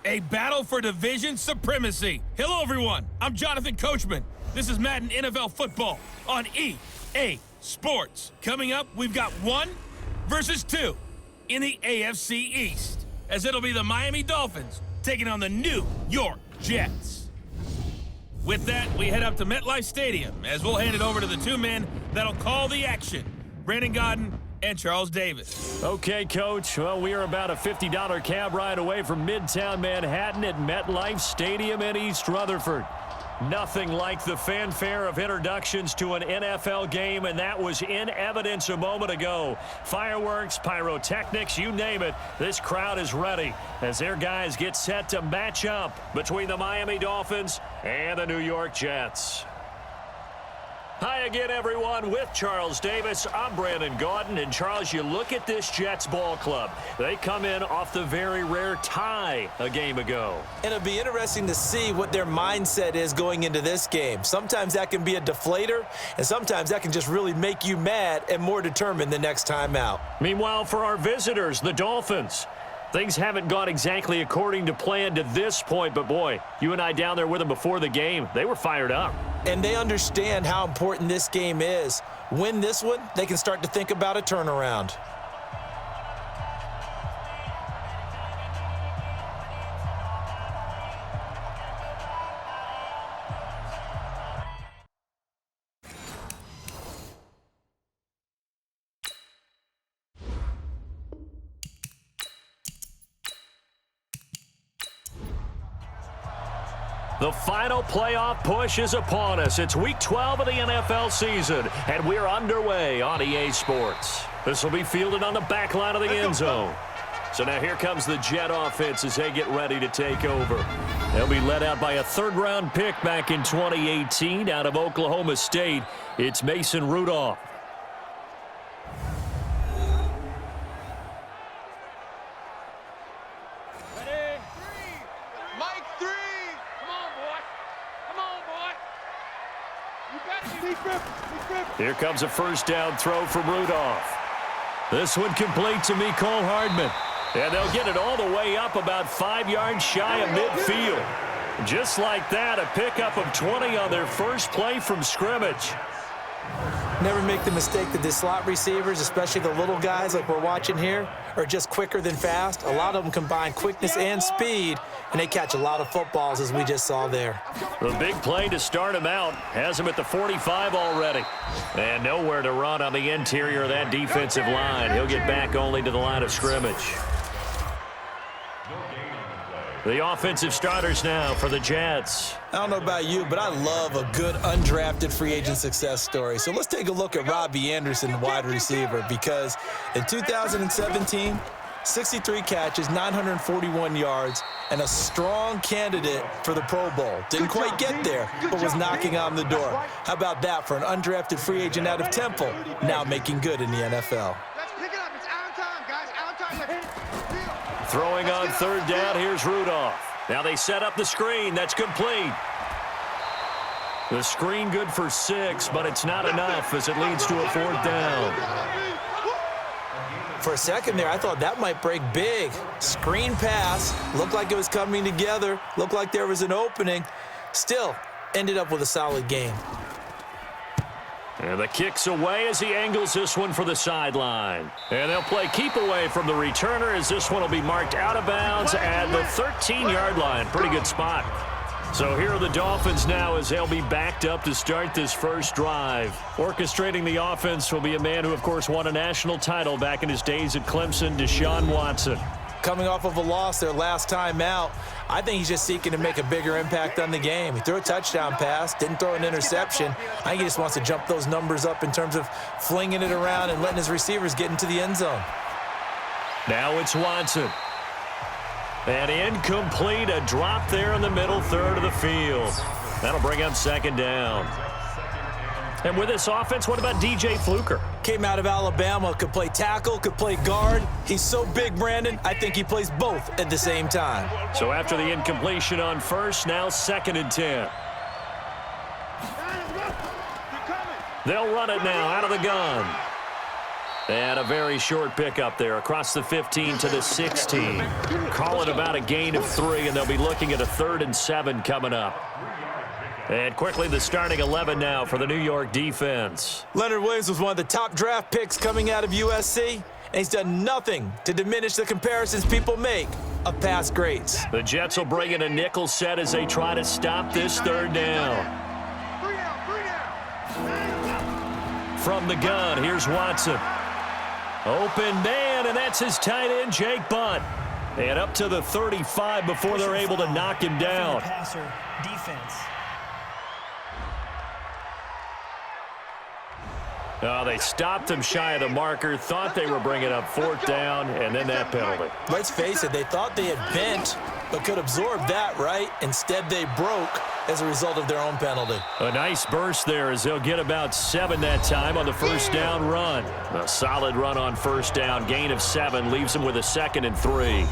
A battle for division supremacy. Hello, everyone. I'm Jonathan Coachman. This is Madden NFL Football on EA Sports. Coming up, we've got 1 versus 2 in the AFC East, as it'll be the Miami Dolphins taking on the New York Jets. With that, we head up to MetLife Stadium, as we'll hand it over to the 2 men that'll call the action, Brandon Godden and Charles Davis. Okay, Coach. Well, we are about a $50 cab ride away from Midtown Manhattan at MetLife Stadium in East Rutherford. Nothing like the fanfare of introductions to an NFL game, and that was in evidence a moment ago. Fireworks, pyrotechnics, you name it. This crowd is ready as their guys get set to match up between the Miami Dolphins and the New York Jets. Hi again, everyone. With Charles Davis, I'm Brandon Gaudin. And, Charles, you look at this Jets ball club. They come in off the very rare tie a game ago. And it'll be interesting to see what their mindset is going into this game. Sometimes that can be a deflator, and sometimes that can just really make you mad and more determined the next time out. Meanwhile, for our visitors, the Dolphins, things haven't gone exactly according to plan to this point, but boy, you and I down there with them before the game, they were fired up. And they understand how important this game is. Win this one, they can start to think about a turnaround. The final playoff push is upon us. It's Week 12 of the NFL season, and we're underway on EA Sports. This will be fielded on the back line of the end zone. So now here comes the Jet offense as they get ready to take over. They'll be led out by a third-round pick back in 2018 out of Oklahoma State. It's Mason Rudolph. Here comes a first down throw from Rudolph. This one complete to Mecole Hardman. And they'll get it all the way up about 5 yards shy of midfield. Just like that, a pickup of 20 on their first play from scrimmage. Never make the mistake that the slot receivers, especially the little guys like we're watching here, are just quicker than fast. A lot of them combine quickness and speed, and they catch a lot of footballs, as we just saw there. The big play to start him out has him at the 45 already. And nowhere to run on the interior of that defensive line. He'll get back only to the line of scrimmage. The offensive starters now for the Jets. I don't know about you, but I love a good undrafted free agent success story. So let's take a look at Robbie Anderson, wide receiver, because in 2017, 63 catches, 941 yards, and a strong candidate for the Pro Bowl. Didn't quite get there, but was knocking on the door. How about that for an undrafted free agent out of Temple, now making good in the NFL? Let's pick it up. It's our time, guys. Our time. Throwing on third down, here's Rudolph. Now they set up the screen. That's complete. The screen good for 6, but it's not enough as it leads to a 4th down. For a second there, I thought that might break big. Screen pass. Looked like it was coming together. Looked like there was an opening. Still, ended up with a solid game. And the kick's away as he angles this one for the sideline. And they'll play keep away from the returner as this one will be marked out of bounds at the 13-yard line. Pretty good spot. So here are the Dolphins now as they'll be backed up to start this first drive. Orchestrating the offense will be a man who, of course, won a national title back in his days at Clemson, Deshaun Watson. Coming off of a loss their last time out, I think he's just seeking to make a bigger impact on the game. He threw a touchdown pass, didn't throw an interception. I think he just wants to jump those numbers up in terms of flinging it around and letting his receivers get into the end zone. Now it's Watson. And incomplete, a drop there in the middle third of the field. That'll bring up second down. And with this offense, what about DJ Fluker? Came out of Alabama, could play tackle, could play guard. He's so big, Brandon, I think he plays both at the same time. So after the incompletion on first, now 2nd and 10. They'll run it now out of the gun. And a very short pickup there across the 15 to the 16. Call it about a gain of 3, and they'll be looking at a 3rd and 7 coming up. And quickly the starting 11 now for the New York defense. Leonard Williams was one of the top draft picks coming out of USC, and he's done nothing to diminish the comparisons people make of past greats. The Jets will bring in a nickel set as they try to stop this 3rd down. From the gun, here's Watson. Open man, and that's his tight end, Jake Butt. And up to the 35 before they're able to knock him down. Passer, defense. Oh, they stopped him shy of the marker, thought they were bringing up 4th down, and then that penalty. Let's face it, they thought they had bent, but could absorb that, right? Instead, they broke as a result of their own penalty. A nice burst there as they'll get about 7 that time on the 1st down run. A solid run on 1st down. Gain of 7 leaves them with a 2nd and 3.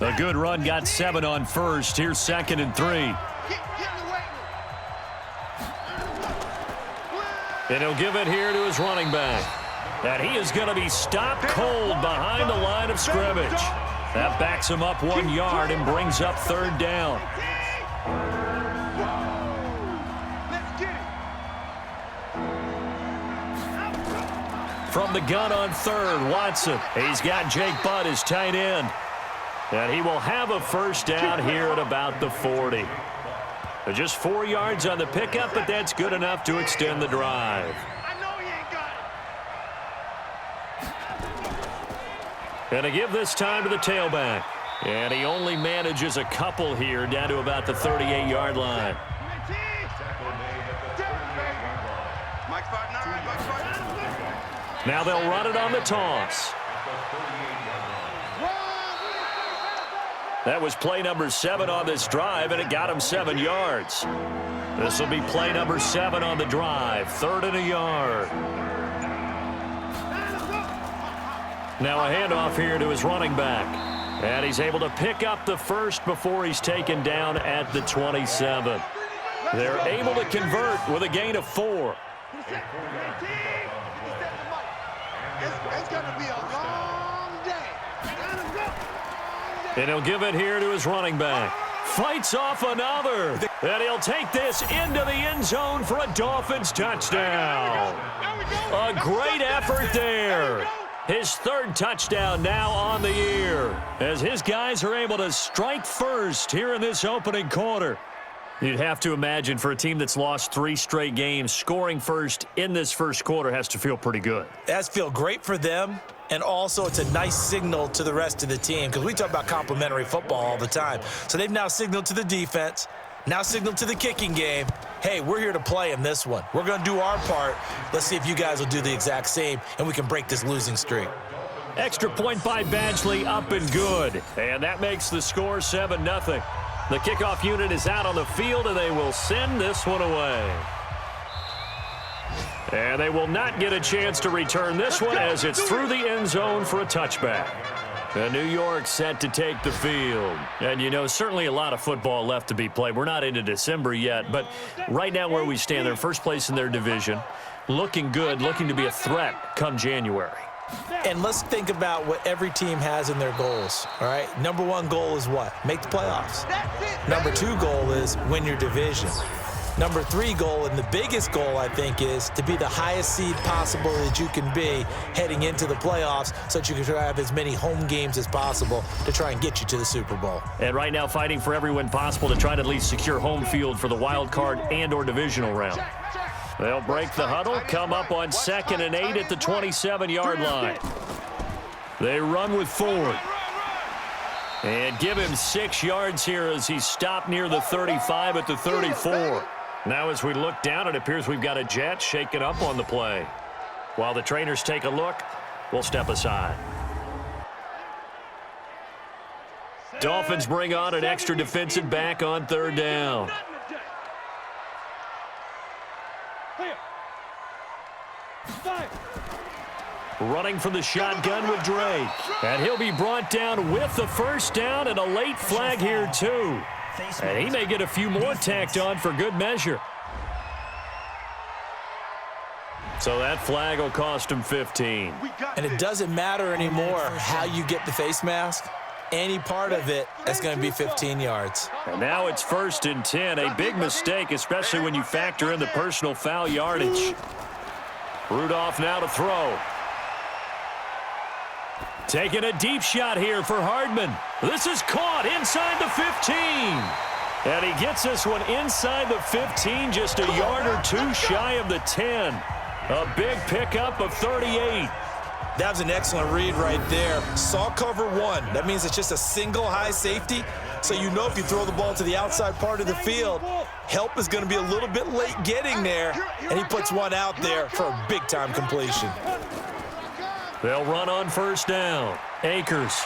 A good run got 7 on 1st. Here's 2nd and 3. And he'll give it here to his running back. And he is going to be stopped cold behind the line of scrimmage. That backs him up 1 yard and brings up 3rd down. From the gun on 3rd, Watson. He's got Jake Butt as tight end. And he will have a 1st down here at about the 40. Just 4 yards on the pickup, but that's good enough to extend the drive. And to give this time to the tailback. And he only manages a couple here down to about the 38-yard line. Now they'll run it on the toss. That was play number 7 on this drive, and it got him 7 yards. This will be play number 7 on the drive, 3rd and a yard. Now a handoff here to his running back. And he's able to pick up the 1st before he's taken down at the 27. They're able to convert with a gain of 4. It's going to be a long day. And he'll give it here to his running back. Fights off another. And he'll take this into the end zone for a Dolphins touchdown. A great effort there. His 3rd touchdown now on the year as his guys are able to strike first here in this opening quarter. You'd have to imagine for a team that's lost 3 straight games, scoring first in this first quarter has to feel pretty good. That's feel great for them, and also it's a nice signal to the rest of the team because we talk about complimentary football all the time. So they've now signaled to the defense, now signaled to the kicking game, hey, we're here to play in this one. We're going to do our part. Let's see if you guys will do the exact same, and we can break this losing streak. Extra point by Badgley, up and good. And that makes the score 7-0. The kickoff unit is out on the field, and they will send this one away. And they will not get a chance to return this one as it's through the end zone for a touchback. And New York set to take the field. And, you know, certainly a lot of football left to be played. We're not into December yet, but right now where we stand, they're first place in their division. Looking good, looking to be a threat come January. And let's think about what every team has in their goals, all right? Number 1 goal is what? Make the playoffs. Number 2 goal is win your division. Number 3 goal, and the biggest goal, I think, is to be the highest seed possible that you can be heading into the playoffs so that you can try to have as many home games as possible to try and get you to the Super Bowl. And right now fighting for every win possible to try to at least secure home field for the wild card and or divisional round. They'll break the huddle, come up on 2nd and 8 at the 27-yard line. They run with Ford. And give him 6 yards here as he's stopped near the 35 at the 34. Now as we look down, it appears we've got a Jet shaken up on the play. While the trainers take a look, we'll step aside. Dolphins bring on an extra defensive back on 3rd down. Running from the shotgun with Drake. And he'll be brought down with the 1st down and a late flag here too. And he may get a few more tacked on for good measure. So that flag will cost him 15. And it doesn't matter anymore how you get the face mask. Any part of it is going to be 15 yards. And now it's 1st and 10. A big mistake, especially when you factor in the personal foul yardage. Rudolph now to throw. Taking a deep shot here for Hardman. This is caught inside the 15. And he gets this one inside the 15, just a yard or two shy of the 10. A big pickup of 38. That was an excellent read right there. Saw cover one. That means it's just a single high safety. So you know if you throw the ball to the outside part of the field, help is going to be a little bit late getting there. And he puts one out there for a big-time completion. They'll run on 1st down. Akers.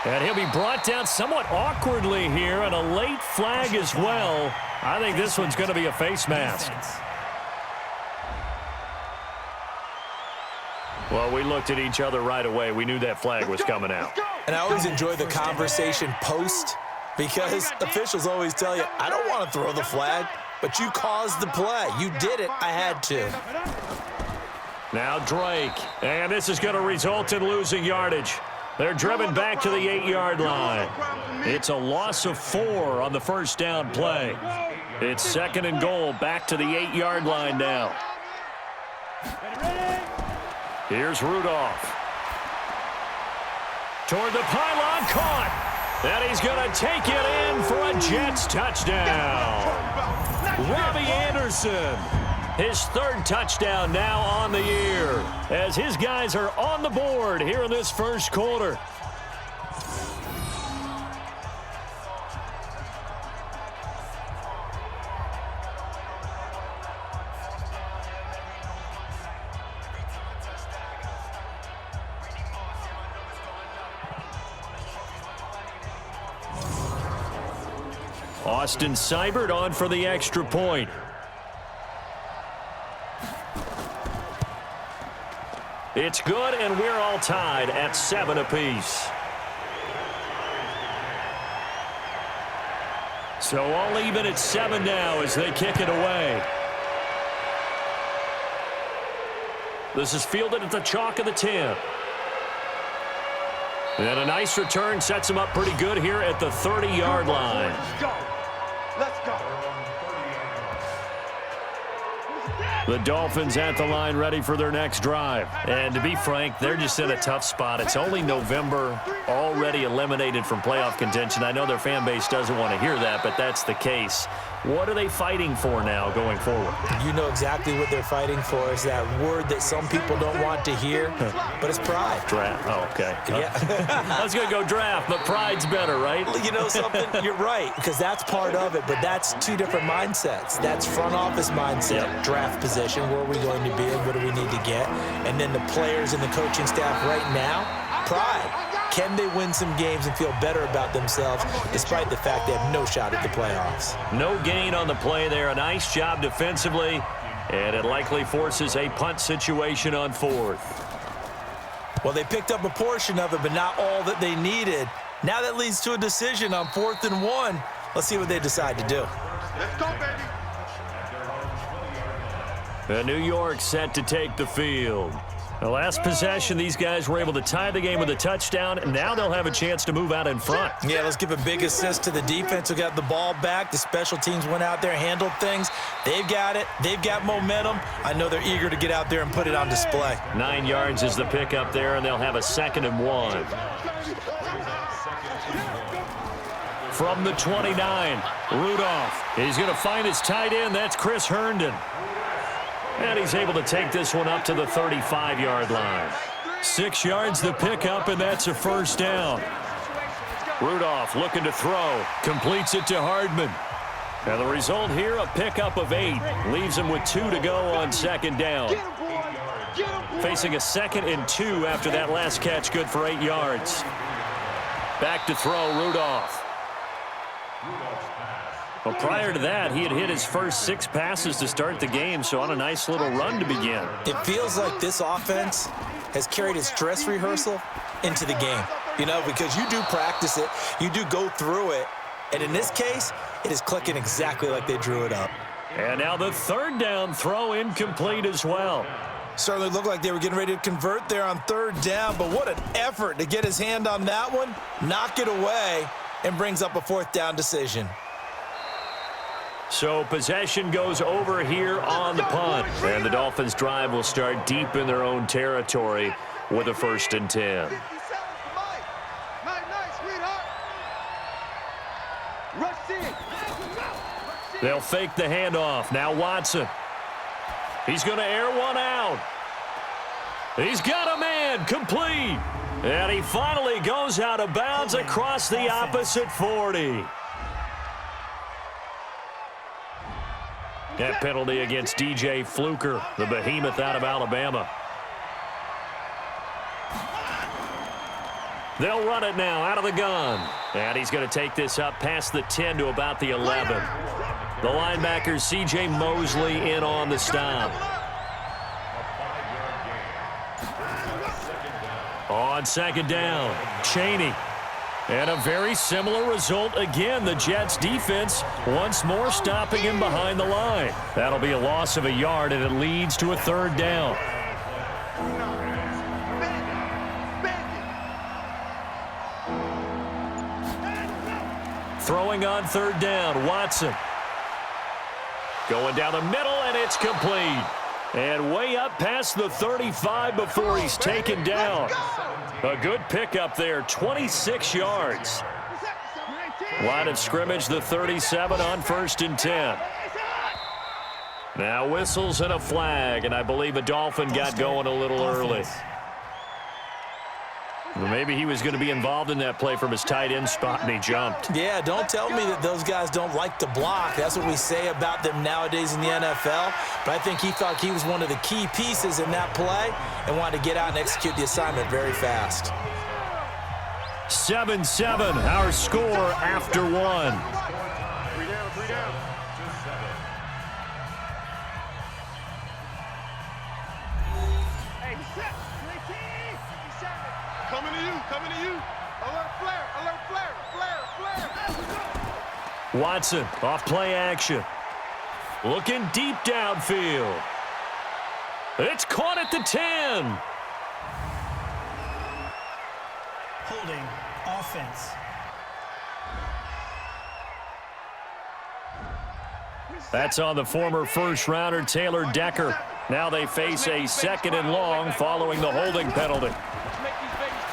And he'll be brought down somewhat awkwardly here, and a late flag as well. I think this one's going to be a face mask. Well, we looked at each other right away. We knew that flag was coming out. And I always enjoy the conversation post because officials always tell you, I don't want to throw the flag, but you caused the play. You did it. I had to. Now Drake. And this is going to result in losing yardage. They're driven back to the 8-yard line. It's a loss of 4 on the 1st down play. It's 2nd and goal, back to the 8-yard line now. Here's Rudolph. Toward the pylon, caught. And he's going to take it in for a Jets touchdown. Robbie Anderson, his 3rd touchdown now on the year, as his guys are on the board here in this 1st quarter. Austin Seibert on for the extra point. It's good, and we're all tied at 7 apiece. So all even at 7 now as they kick it away. This is fielded at the chalk of the 10. And a nice return sets him up pretty good here at the 30-yard line. Let's go. Let's go. The Dolphins at the line ready for their next drive. And to be frank, they're just in a tough spot. It's only November, already eliminated from playoff contention. I know their fan base doesn't want to hear that, but that's the case. What are they fighting for now going forward? You know exactly what they're fighting for. Is that word that some people don't want to hear, but it's pride. Draft. Oh, okay. Yeah. I was going to go draft, but pride's better, right? You know something? You're right, because that's part of it, but that's 2 different mindsets. That's front office mindset, draft position, where are we going to be and what do we need to get? And then the players and the coaching staff right now, pride. Can they win some games and feel better about themselves despite the fact they have no shot at the playoffs? No gain on the play there. A nice job defensively, and it likely forces a punt situation on 4th. Well, they picked up a portion of it, but not all that they needed. Now that leads to a decision on 4th and 1. Let's see what they decide to do. Let's go, baby. New York set to take the field. The last possession, these guys were able to tie the game with a touchdown, and now they'll have a chance to move out in front. Yeah, let's give a big assist to the defense who got the ball back. The special teams went out there, handled things. They've got it. They've got momentum. I know they're eager to get out there and put it on display. 9 yards is the pickup there, and they'll have a 2nd and 1. From the 29, Rudolph. He's going to find his tight end. That's Chris Herndon. And he's able to take this one up to the 35-yard line. 6 yards the pickup, and that's a 1st down. Rudolph looking to throw. Completes it to Hardman. And the result here, a pickup of 8. Leaves him with 2 to go on 2nd down. Facing a 2nd and 2 after that last catch, good for 8 yards. Back to throw, Rudolph. Well, prior to that, he had hit his first 6 passes to start the game, so on a nice little run to begin. It feels like this offense has carried its dress rehearsal into the game, you know, because you do practice it, you do go through it, and in this case, it is clicking exactly like they drew it up. And now the 3rd down throw incomplete as well. Certainly looked like they were getting ready to convert there on third down, but what an effort to get his hand on that one, knock it away, and brings up a fourth down decision. So possession goes over here on the punt, and the Dolphins' drive will start deep in their own territory with a 1st and 10. They'll fake the handoff. Now Watson. He's going to air one out. He's got a man, complete. And he finally goes out of bounds across the opposite 40. That penalty against DJ Fluker, the behemoth out of Alabama. They'll run it now out of the gun. And he's going to take this up past the 10 to about the 11. The linebacker, C.J. Mosley, in on the stop. On 2nd down, Chaney. And a very similar result again. The Jets defense once more stopping him behind the line. That'll be a loss of a yard, and it leads to a 3rd down. Throwing on 3rd down, Watson. Going down the middle, and it's complete. And way up past the 35 before he's taken down. A good pickup there, 26 yards. Line of scrimmage, the 37 on 1st and 10. Now whistles and a flag, and I believe a Dolphin got going a little early. Maybe he was going to be involved in that play from his tight end spot, and he jumped. Yeah, don't tell me that those guys don't like to block. That's what we say about them nowadays in the NFL. But I think he thought he was one of the key pieces in that play and wanted to get out and execute the assignment very fast. 7-7, our score after 1. 3 down, 3 down. Coming to you, coming to you. Alert flare, alert flare, flare, flare. Watson off play action. Looking deep downfield. It's caught at the 10. Holding offense. That's on the former first-rounder Taylor Decker. Now they face a 2nd and long following the holding penalty.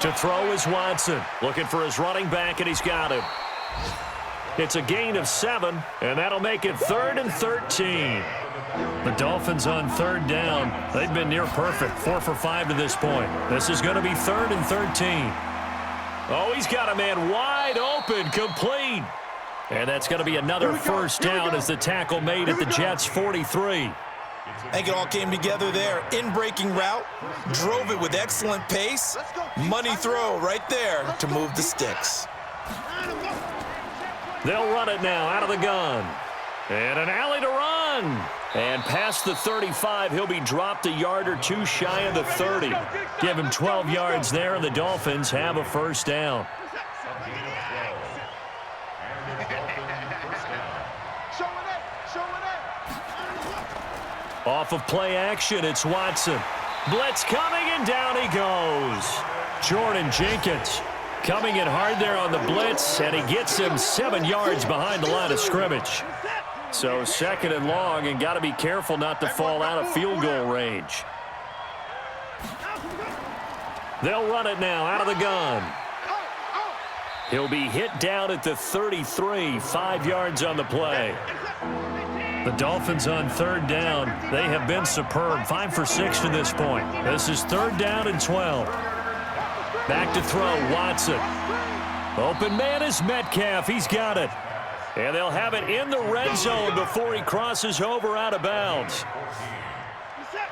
To throw is Watson. Looking for his running back, and he's got him. It's a gain of 7, and that'll make it 3rd and 13. The Dolphins on 3rd down. They've been near perfect, 4 for 5 to this point. This is going to be 3rd and 13. Oh, he's got a man wide open, complete. And that's going to be another 1st down as the tackle made at the Jets' 43. I think it all came together there. In-breaking route, drove it with excellent pace. Money throw right there to move the sticks. They'll run it now out of the gun. And an alley to run. And past the 35, he'll be dropped a yard or two shy of the 30. Give him 12 yards there, and the Dolphins have a 1st down. Off of play action, it's Watson. Blitz coming, and down he goes. Jordan Jenkins coming in hard there on the blitz, and he gets him 7 yards behind the line of scrimmage. So 2nd and long, and got to be careful not to fall out of field goal range. They'll run it now out of the gun. He'll be hit down at the 33, 5 yards on the play. The Dolphins on 3rd down. They have been superb, 5 for 6 to this point. This is 3rd down and 12. Back to throw, Watson. Open man is Metcalf. He's got it. And they'll have it in the red zone before he crosses over out of bounds.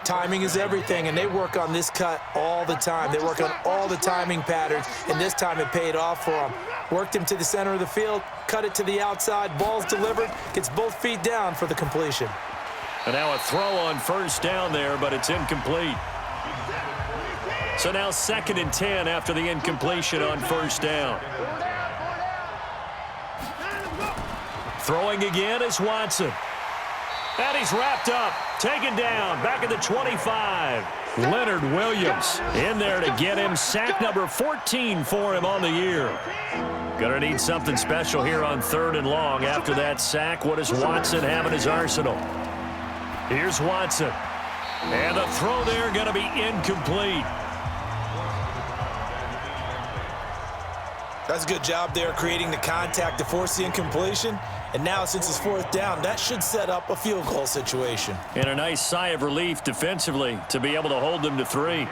Timing is everything, and they work on this cut all the time. They work on all the timing patterns, and this time it paid off for them. Worked him to the center of the field, cut it to the outside, ball's delivered, gets both feet down for the completion. And now a throw on 1st down there, but it's incomplete. So now 2nd and 10 after the incompletion on 1st down. Throwing again is Watson. And he's wrapped up, taken down, back at the 25. Leonard Williams in there to get him. Sack number 14 for him on the year. Going to need something special here on 3rd and long. After that sack, what does Watson have in his arsenal? Here's Watson. And the throw there going to be incomplete. That's a good job there creating the contact to force the incompletion. And now, since it's 4th down, that should set up a field goal situation. And a nice sigh of relief defensively to be able to hold them to 3.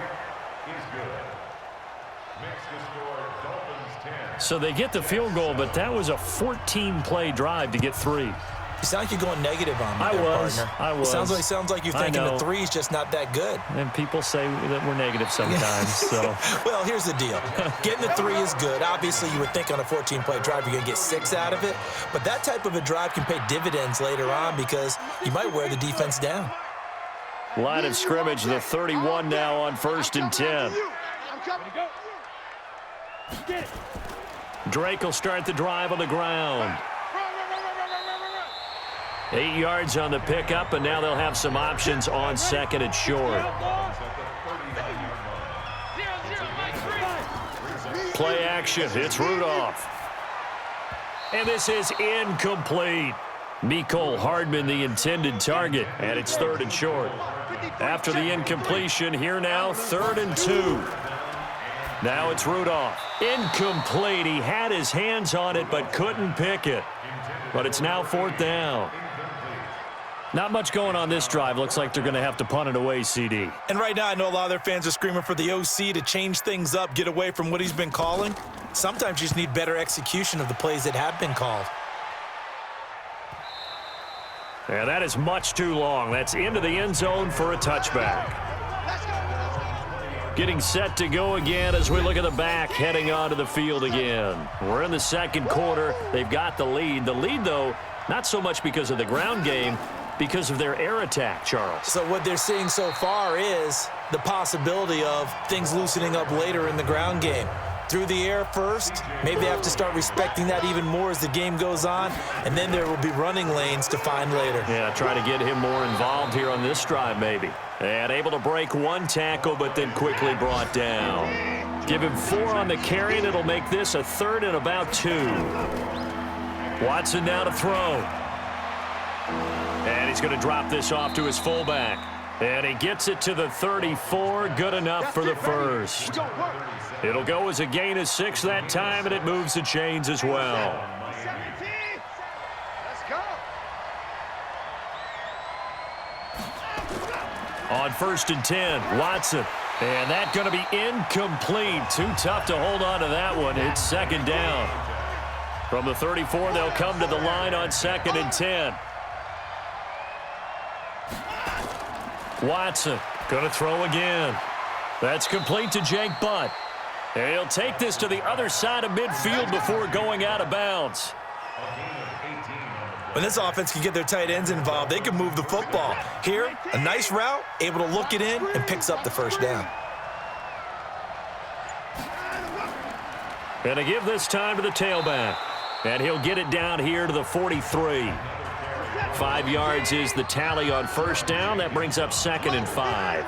So they get the field goal, but that was a 14-play drive to get 3. You sound like you're going negative on me there, partner. I was. It sounds like you're thinking the 3 is just not that good. And people say that we're negative sometimes. So. Well, here's the deal. Getting the 3 is good. Obviously, you would think on a 14-play drive you're going to get 6 out of it. But that type of a drive can pay dividends later on because you might wear the defense down. Line of scrimmage, the 31 now on 1st and 10. Drake will start the drive on the ground. 8 yards on the pickup, and now they'll have some options on 2nd and short. Play action. It's Rudolph. And this is incomplete. Mecole Hardman, the intended target, and it's 3rd and short. After the incompletion, here now, 3rd and 2. Now it's Rudolph. Incomplete. He had his hands on it but couldn't pick it. But it's now 4th down. Not much going on this drive. Looks like they're going to have to punt it away, CD. And right now, I know a lot of their fans are screaming for the OC to change things up, get away from what he's been calling. Sometimes you just need better execution of the plays that have been called. Yeah, that is much too long. That's into the end zone for a touchback. Getting set to go again as we look at the back, heading onto the field again. We're in the 2nd quarter. They've got the lead. The lead, though, not so much because of the ground game, because of their air attack, Charles. So what they're seeing so far is the possibility of things loosening up later in the ground game. Through the air first, maybe they have to start respecting that even more as the game goes on, and then there will be running lanes to find later. Yeah, try to get him more involved here on this drive maybe. And able to break 1 tackle, but then quickly brought down. Give him 4 on the carry, and it'll make this a 3rd and about 2. Watson now to throw. And he's going to drop this off to his fullback. And he gets it to the 34. Good enough for the first. It'll go as a gain of 6 that time, and it moves the chains as well. On 1st and 10, Watson. And that's going to be incomplete. Too tough to hold on to that one. It's 2nd down. From the 34, they'll come to the line on 2nd and 10. Watson going to throw again. That's complete to Jake Butt. And he'll take this to the other side of midfield before going out of bounds. When this offense can get their tight ends involved, they can move the football. Here, a nice route, able to look it in, and picks up the 1st down. And to give this time to the tailback. And he'll get it down here to the 43. 5 yards is the tally on 1st down. That brings up 2nd and 5.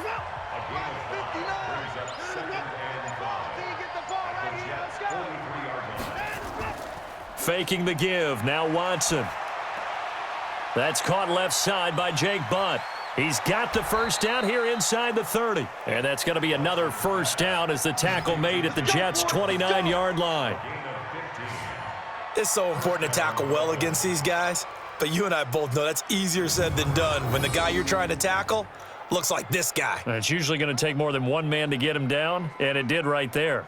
Faking the give. Now Watson. That's caught left side by Jake Butt. He's got the 1st down here inside the 30. And that's going to be another 1st down as the tackle made at the Jets' 29-yard line. It's so important to tackle well against these guys. But you and I both know that's easier said than done when the guy you're trying to tackle looks like this guy. And it's usually going to take more than one man to get him down, and it did right there.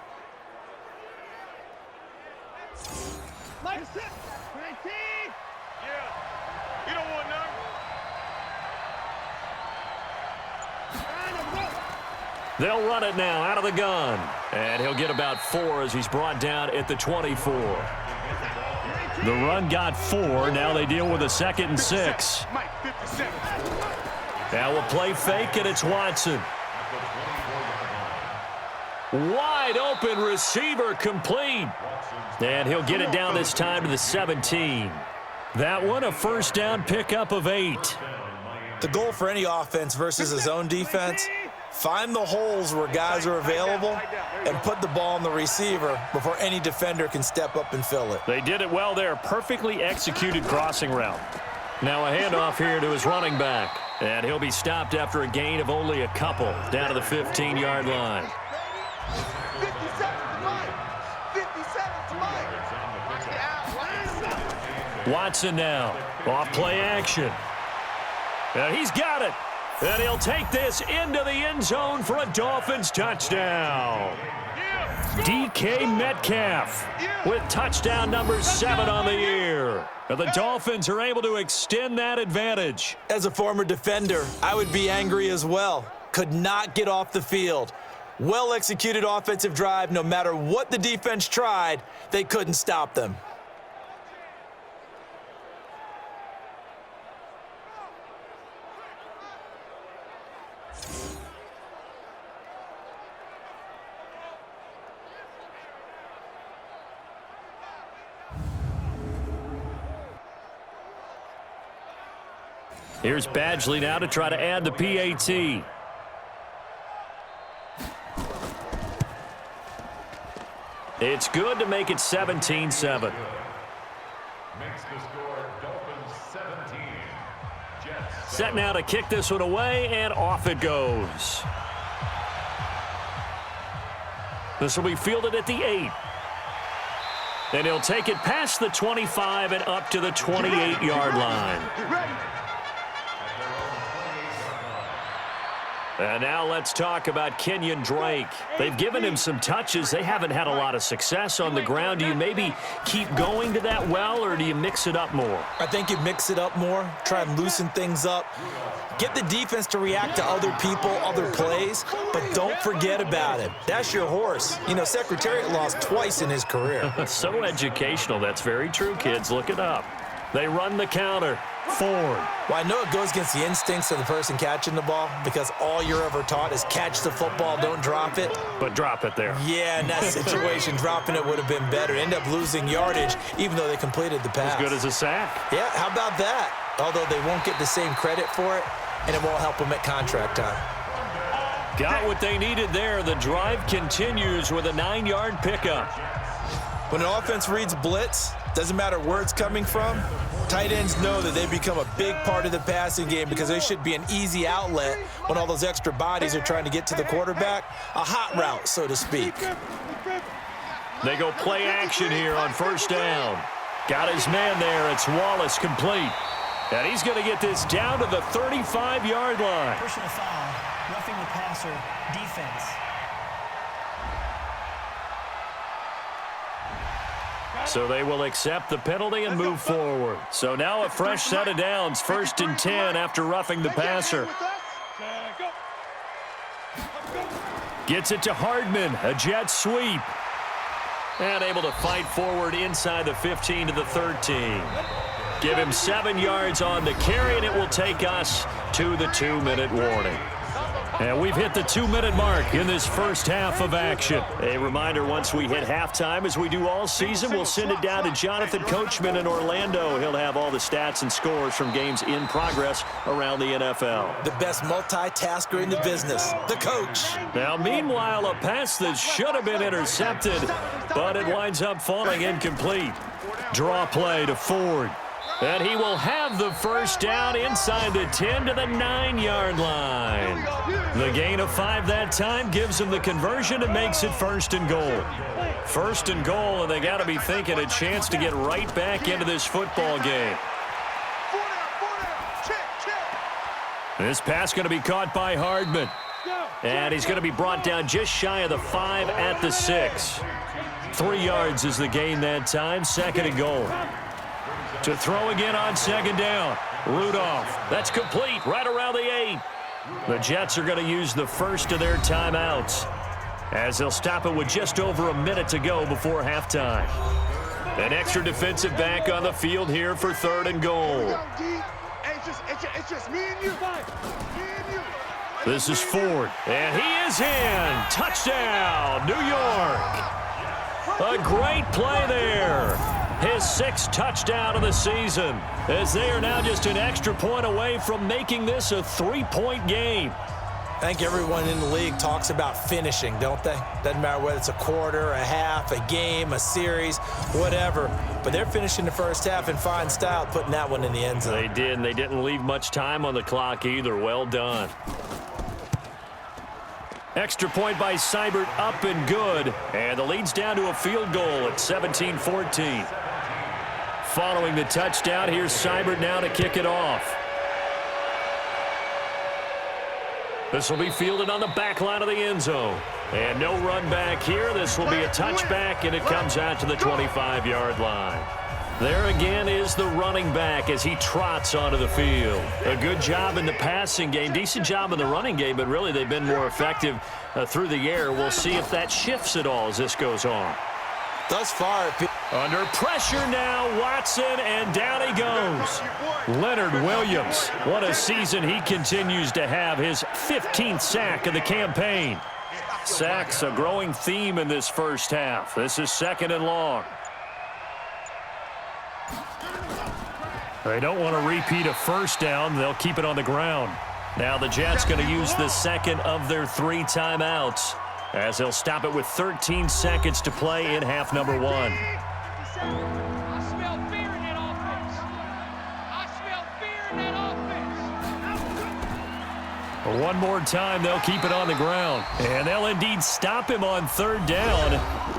They'll run it now out of the gun. And he'll get about 4 as he's brought down at the 24. The run got 4. Now they deal with a 2nd and 6. Now we'll play fake, and it's Watson. Wide open receiver complete. And he'll get it down this time to the 17. That one a 1st down pickup of 8. The goal for any offense versus his own defense, Find the holes where guys are available and put the ball on the receiver before any defender can step up and fill it. They did it well there. Perfectly executed crossing route. Now a handoff here to his running back. And he'll be stopped after a gain of only a couple down to the 15-yard line. 57 to Mike. 57 to Mike. Watson now. Off play action. And he's got it. And he'll take this into the end zone for a Dolphins touchdown. DK Metcalf with touchdown number 7 on the year. And the Dolphins are able to extend that advantage. As a former defender, I would be angry as well. Could not get off the field. Well-executed offensive drive. No matter what the defense tried, they couldn't stop them. Here's Badgley now to try to add the PAT. It's good to make it 17-7. Makes the score Dolphins 17. Jets. Set now to kick this one away, and off it goes. This will be fielded at the 8. And he'll take it past the 25 and up to the 28-yard line. And now let's talk about Kenyon Drake. They've given him some touches. They haven't had a lot of success on the ground. Do you maybe keep going to that well, or do you mix it up more? I think you mix it up more, try and loosen things up. Get the defense to react to other people, other plays, but don't forget about it. That's your horse. You know, Secretariat lost twice in his career. So educational. That's very true, kids. Look it up. They run the counter. Ford. Well, I know it goes against the instincts of the person catching the ball because all you're ever taught is catch the football, don't drop it. But drop it there. Yeah, in that situation, dropping it would have been better. End up losing yardage, even though they completed the pass. As good as a sack. Yeah, how about that? Although they won't get the same credit for it, and it won't help them at contract time. Got what they needed there. The drive continues with a 9-yard pickup. When an offense reads blitz, doesn't matter where it's coming from, tight ends know that they become a big part of the passing game because they should be an easy outlet when all those extra bodies are trying to get to the quarterback. A hot route, so to speak. They go play action here on first down. Got his man there. It's Wallace complete. And he's going to get this down to the 35-yard line. Personal foul, roughing the passer, defense. So they will accept the penalty and move forward. So now a fresh set of downs, 1st and 10 after roughing the passer. Gets it to Hardman, a jet sweep. And able to fight forward inside the 15 to the 13. Give him 7 yards on the carry, and it will take us to the 2-minute warning. And we've hit the 2-minute mark in this first half of action. A reminder, once we hit halftime, as we do all season, we'll send it down to Jonathan Coachman in Orlando. He'll have all the stats and scores from games in progress around the NFL. The best multitasker in the business, the coach. Now, meanwhile, a pass that should have been intercepted, but it winds up falling incomplete. Draw play to Ford. And he will have the first down inside the 10 to the 9-yard line. The gain of 5 that time gives him the conversion and makes it 1st and goal. 1st and goal, and they got to be thinking a chance to get right back into this football game. This pass going to be caught by Hardman. And he's going to be brought down just shy of the 5 at the 6. 3 yards is the gain that time, 2nd and goal. To throw again on 2nd down. Rudolph. That's complete right around the 8. The Jets are going to use the first of their timeouts as they'll stop it with just over a minute to go before halftime. An extra defensive back on the field here for 3rd and goal. It's just me and you. This is Ford, and he is in. Touchdown, New York. A great play there. His 6th touchdown of the season, as they are now just an extra point away from making this a 3-point game. I think everyone in the league talks about finishing, don't they? Doesn't matter whether it's a quarter, a half, a game, a series, whatever. But they're finishing the first half in fine style, putting that one in the end zone. They did, and they didn't leave much time on the clock either. Well done. Extra point by Seibert, up and good. And the lead's down to a field goal at 17-14. Following the touchdown, here's Seibert now to kick it off. This will be fielded on the back line of the end zone. And no run back here. This will be a touchback, and it comes out to the 25-yard line. There again is the running back as he trots onto the field. A good job in the passing game, decent job in the running game, but really they've been more effective through the air. We'll see if that shifts at all as this goes on. Thus far, under pressure now, Watson, and down he goes. Leonard Williams, what a season he continues to have, his 15th sack of the campaign. Sacks a growing theme in this first half. This is 2nd and long. They don't want to repeat a first down. They'll keep it on the ground. Now the Jets going to use the second of their 3 timeouts, as they'll stop it with 13 seconds to play in half number 1. I smell fear in that offense. I smell fear in that offense. One more time, they'll keep it on the ground. And they'll indeed stop him on 3rd down.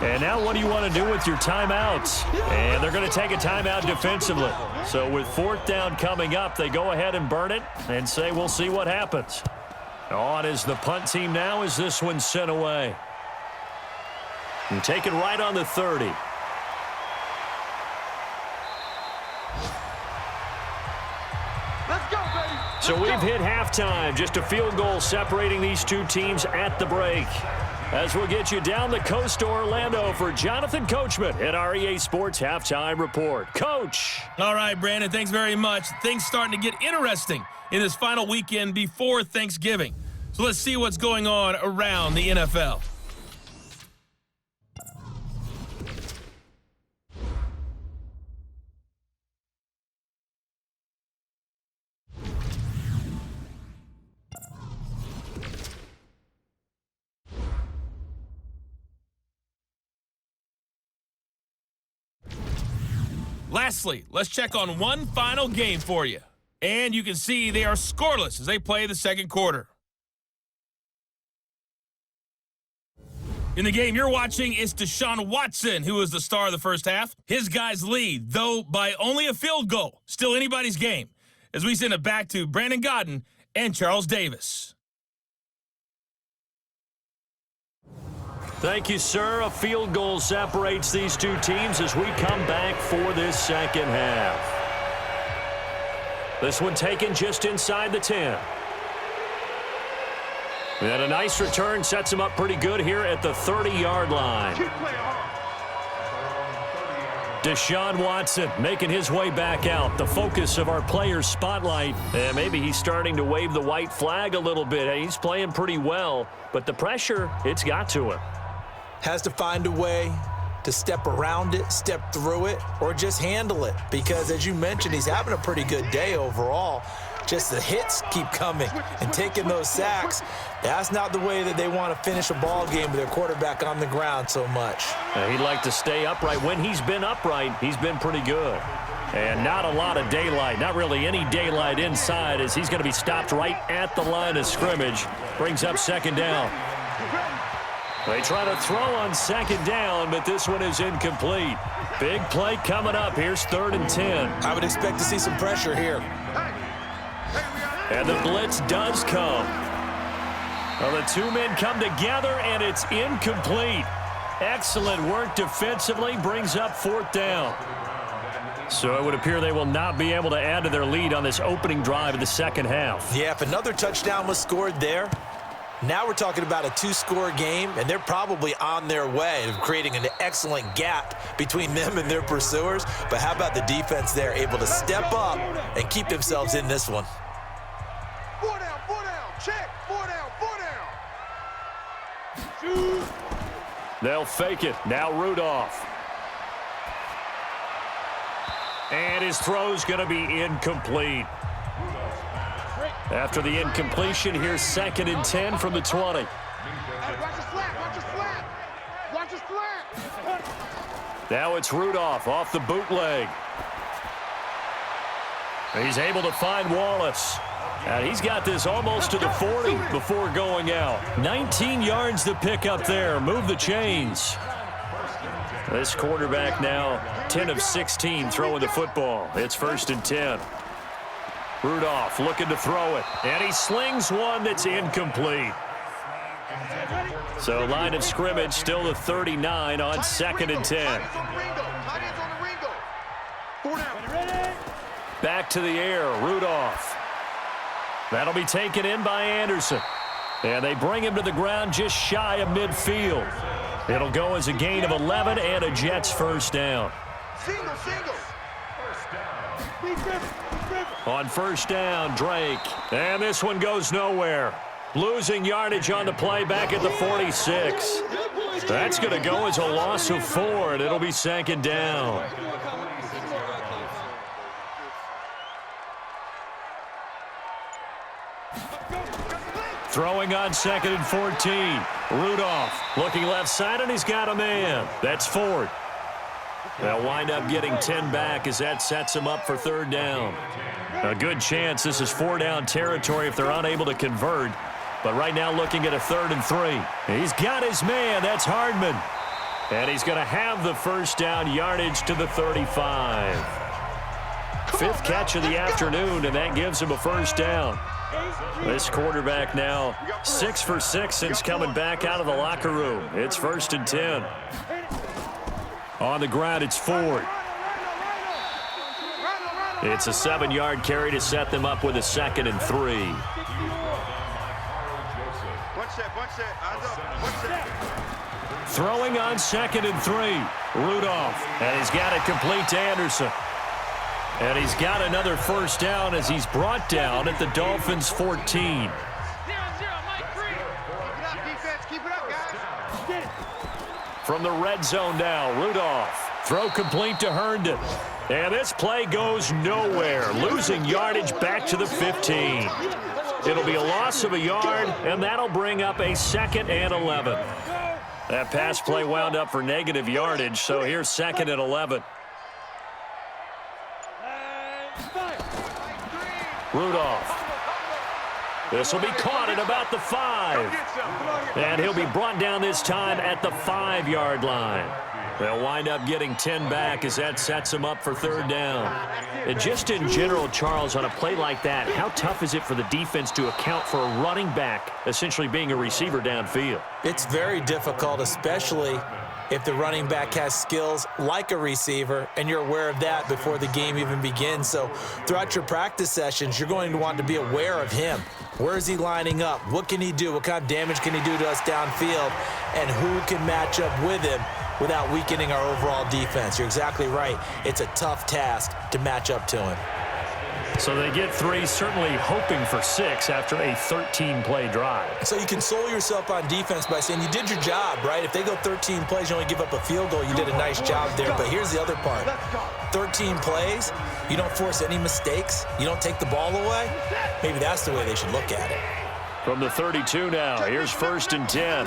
And now what do you want to do with your timeouts? And they're going to take a timeout defensively. So with 4th down coming up, they go ahead and burn it and say we'll see what happens. On is the punt team now as this one's sent away. And taken right on the 30. Let's go, baby. So we've hit halftime. Just a field goal separating these two teams at the break. As we'll get you down the coast to Orlando for Jonathan Coachman at our EA Sports Halftime Report. Coach. All right, Brandon, thanks very much. Things starting to get interesting in this final weekend before Thanksgiving. So let's see what's going on around the NFL. Lastly, let's check on one final game for you. And you can see they are scoreless as they play the second quarter. In the game you're watching, it's Deshaun Watson, who is the star of the first half. His guys lead, though by only a field goal. Still anybody's game. As we send it back to Brandon Godden and Charles Davis. Thank you, sir. A field goal separates these two teams as we come back for this second half. This one taken just inside the 10. And a nice return sets him up pretty good here at the 30-yard line. Deshaun Watson making his way back out, the focus of our players' spotlight. And maybe he's starting to wave the white flag a little bit. He's playing pretty well, but the pressure, it's got to him. has to find a way to step around it, step through it, or just handle it. Because as you mentioned, he's having a pretty good day overall. Just the hits keep coming and taking those sacks. That's not the way that they want to finish a ball game with their quarterback on the ground so much. He'd like to stay upright. When he's been upright, he's been pretty good. And not a lot of daylight, not really any daylight inside, as he's going to be stopped right at the line of scrimmage. Brings up second down. They try to throw on second down, but this one is incomplete. Big play coming up. Here's 3rd and 10. I would expect to see some pressure here. And the blitz does come. Well, the two men come together, and it's incomplete. Excellent work defensively, brings up 4th down. So it would appear they will not be able to add to their lead on this opening drive of the second half. Yeah, if another touchdown was scored there, now we're talking about a 2-score game, and they're probably on their way of creating an excellent gap between them and their pursuers. But how about the defense there, able to step up and keep themselves in this one? 4 down, check, 4 down. Shoot. They'll fake it. Now Rudolph. And his throw's going to be incomplete. After the incompletion, here's 2nd and 10 from the 20. Hey, watch your slap, watch your slap. Watch your slap. Now it's Rudolph off the bootleg. He's able to find Wallace. And he's got this almost to the 40 before going out. 19 yards to pick up there. Move the chains. This quarterback now 10 of 16 throwing the football. It's 1st and 10. Rudolph looking to throw it. And he slings one that's incomplete. So line of scrimmage still the 39 on 2nd and 10. Back to the air, Rudolph. That'll be taken in by Anderson. And they bring him to the ground just shy of midfield. It'll go as a gain of 11 and a Jets first down. Single. On first down, Drake. And this one goes nowhere. Losing yardage on the play back at the 46. That's going to go as a loss of 4, and it'll be 2nd down. Throwing on 2nd and 14. Rudolph looking left side, and he's got a man. That's Ford. They'll wind up getting 10 back as that sets him up for 3rd down. A good chance this is 4-down territory if they're unable to convert. But right now looking at a 3rd and 3. He's got his man. That's Hardman. And he's going to have the first down yardage to the 35. 5th catch of the afternoon, and that gives him a first down. This quarterback now 6 for 6 since coming back out of the locker room. It's 1st and 10. On the ground, it's Ford. It's a 7-yard carry to set them up with a 2nd and 3. Throwing on 2nd and 3. Rudolph. And he's got it complete to Anderson. And he's got another first down as he's brought down at the Dolphins' 14. 0-0, Mike Green. Keep it up, guys. From the red zone now, Rudolph. Throw complete to Herndon. And this play goes nowhere. Losing yardage back to the 15. It'll be a loss of a yard, and that'll bring up a 2nd and 11. That pass play wound up for negative yardage, so here's 2nd and 11. Rudolph. This will be caught at about the 5. And he'll be brought down this time at the 5-yard line. They'll wind up getting 10 back as that sets them up for 3rd down. And just in general, Charles, on a play like that, how tough is it for the defense to account for a running back essentially being a receiver downfield? It's very difficult, especially if the running back has skills like a receiver, and you're aware of that before the game even begins. So throughout your practice sessions, you're going to want to be aware of him. Where is he lining up? What can he do? What kind of damage can he do to us downfield? And who can match up with him without weakening our overall defense? You're exactly right. It's a tough task to match up to him. So they get 3, certainly hoping for 6 after a 13-play drive. So you console yourself on defense by saying you did your job, right? If they go 13 plays, you only give up a field goal, you did a nice job there. But here's the other part. 13 plays, you don't force any mistakes, you don't take the ball away. Maybe that's the way they should look at it. From the 32 now, here's 1st and 10.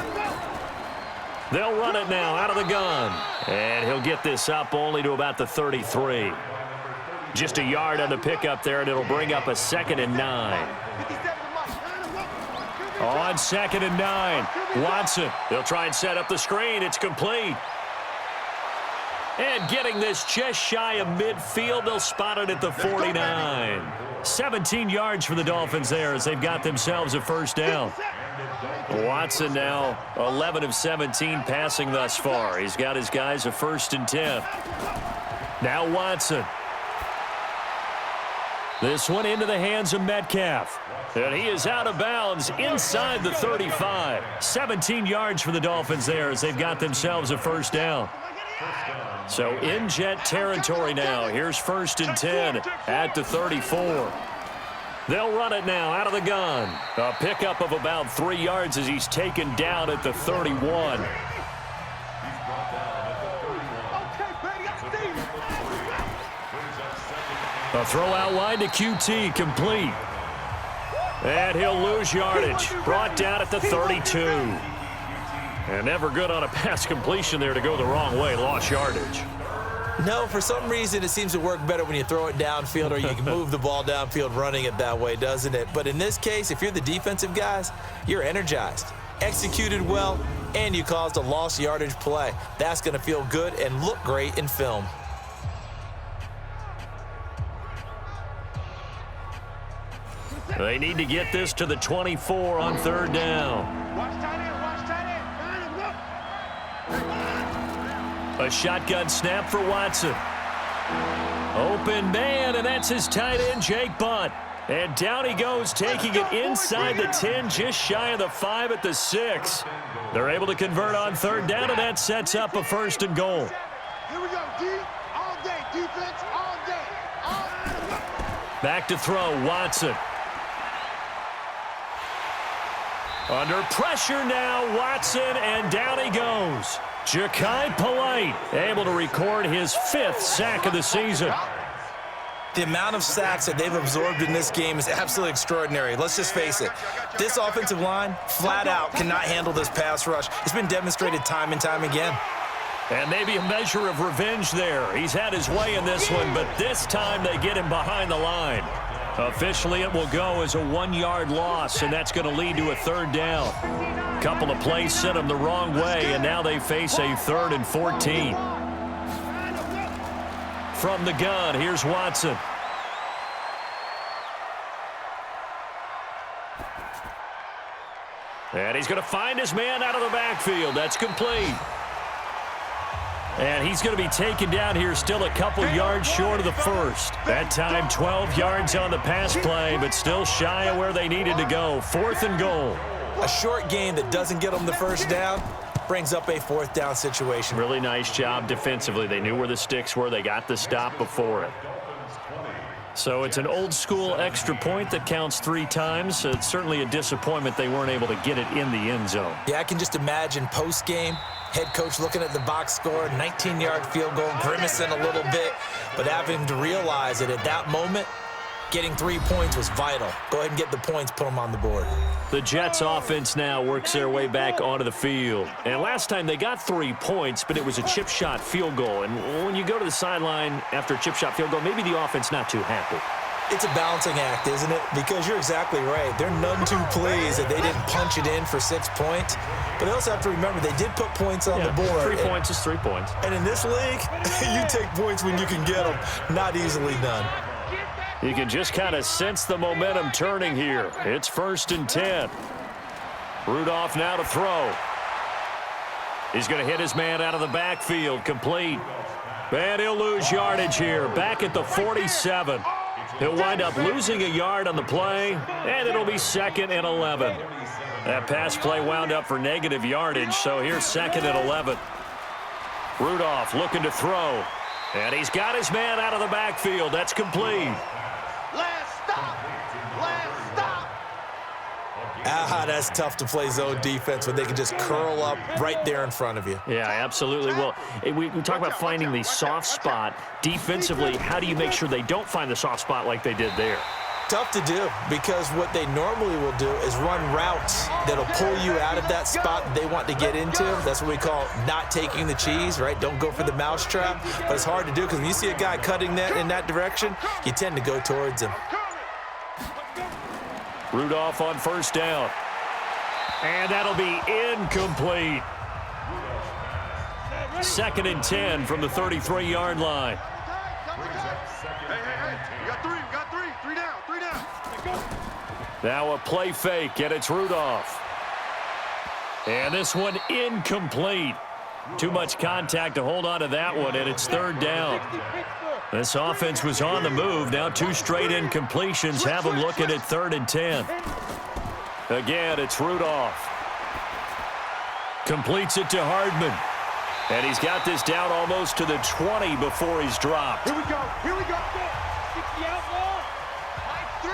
They'll run it now out of the gun. And he'll get this up only to about the 33. Just a yard on the pickup there, and it'll bring up a 2nd and 9. On 2nd and 9, Watson. They'll try and set up the screen. It's complete. And getting this just shy of midfield, they'll spot it at the 49. 17 yards for the Dolphins there as they've got themselves a first down. Watson now 11 of 17 passing thus far. He's got his guys a 1st and 10. Now Watson. This one into the hands of Metcalf. And he is out of bounds inside the 35. 17 yards for the Dolphins there as they've got themselves a first down. So in Jet territory now. Here's 1st and 10 at the 34. They'll run it now out of the gun. A pickup of about 3 yards as he's taken down at the 31. A throw out wide to QT, complete. And he'll lose yardage. Brought down at the 32. And never good on a pass completion there to go the wrong way. Lost yardage. No, for some reason it seems to work better when you throw it downfield or you can move the ball downfield running it that way, doesn't it? But in this case, if you're the defensive guys, you're energized, executed well, and you caused a lost yardage play. That's going to feel good and look great in film. They need to get this to the 24 on third down. Watch tight end, watch tight end. A shotgun snap for Watson. Open man, and that's his tight end, Jake Butt. And down he goes, taking it inside the 10, just shy of the 5 at the 6. They're able to convert on third down, and that sets up a 1st and goal. Here we go, D. All day, defense, all day. Back to throw, Watson. Under pressure now, Watson, and down he goes. Ja'Kai Polite able to record his 5th sack of the season. The amount of sacks that they've absorbed in this game is absolutely extraordinary. Let's just face it. This offensive line, flat out, cannot handle this pass rush. It's been demonstrated time and time again. And maybe a measure of revenge there. He's had his way in this one, but this time they get him behind the line. Officially, it will go as a 1-yard loss, and that's going to lead to a 3rd down. Couple of plays sent them the wrong way, and now they face a 3rd and 14. From the gun, here's Watson. And he's going to find his man out of the backfield. That's complete. And he's going to be taken down here still a couple yards short of the 1st. That time 12 yards on the pass play, but still shy of where they needed to go. 4th and goal. A short game that doesn't get them the 1st down brings up a 4th down situation. Really nice job defensively. They knew where the sticks were. They got the stop before it. So it's an old-school extra point that counts 3 times. It's certainly a disappointment they weren't able to get it in the end zone. Yeah, I can just imagine post-game, head coach looking at the box score, 19-yard field goal, grimacing a little bit, but having to realize that at that moment, getting 3 points was vital. Go ahead and get the points, put them on the board. The Jets offense now works their way back onto the field. And last time they got 3 points, but it was a chip shot field goal. And when you go to the sideline after a chip shot field goal, maybe the offense not too happy. It's a balancing act, isn't it? Because you're exactly right. They're none too pleased that they didn't punch it in for 6 points. But they also have to remember they did put points on the board. 3 points is 3 points. And in this league, you take points when you can get them. Not easily done. You can just kind of sense the momentum turning here. It's 1st and 10. Rudolph now to throw. He's going to hit his man out of the backfield, complete. And he'll lose yardage here, back at the 47. He'll wind up losing a yard on the play, and it'll be 2nd and 11. That pass play wound up for negative yardage, so here's 2nd and 11. Rudolph looking to throw, and he's got his man out of the backfield. That's complete. Last stop. Last stop. That's tough to play zone defense when they can just curl up right there in front of you. Yeah, absolutely. Well, we talk about finding the soft spot. Defensively, how do you make sure they don't find the soft spot like they did there? Tough to do, because what they normally will do is run routes that'll pull you out of that spot that they want to get into. That's what we call not taking the cheese, right? Don't go for the mousetrap. But it's hard to do because when you see a guy cutting that in that direction, you tend to go towards him. Rudolph on 1st down. And that'll be incomplete. 2nd and 10 from the 33-yard line. Hey. We got three. 3 down. Now a play fake, and it's Rudolph. And this one incomplete. Too much contact to hold on to that one, and it's 3rd down. This offense was on the move. Now 2 straight incompletions have them looking at 3rd and 10. Again, it's Rudolph. Completes it to Hardman. And he's got this down almost to the 20 before he's dropped. Here we go. 60 outlaw. Mike 3.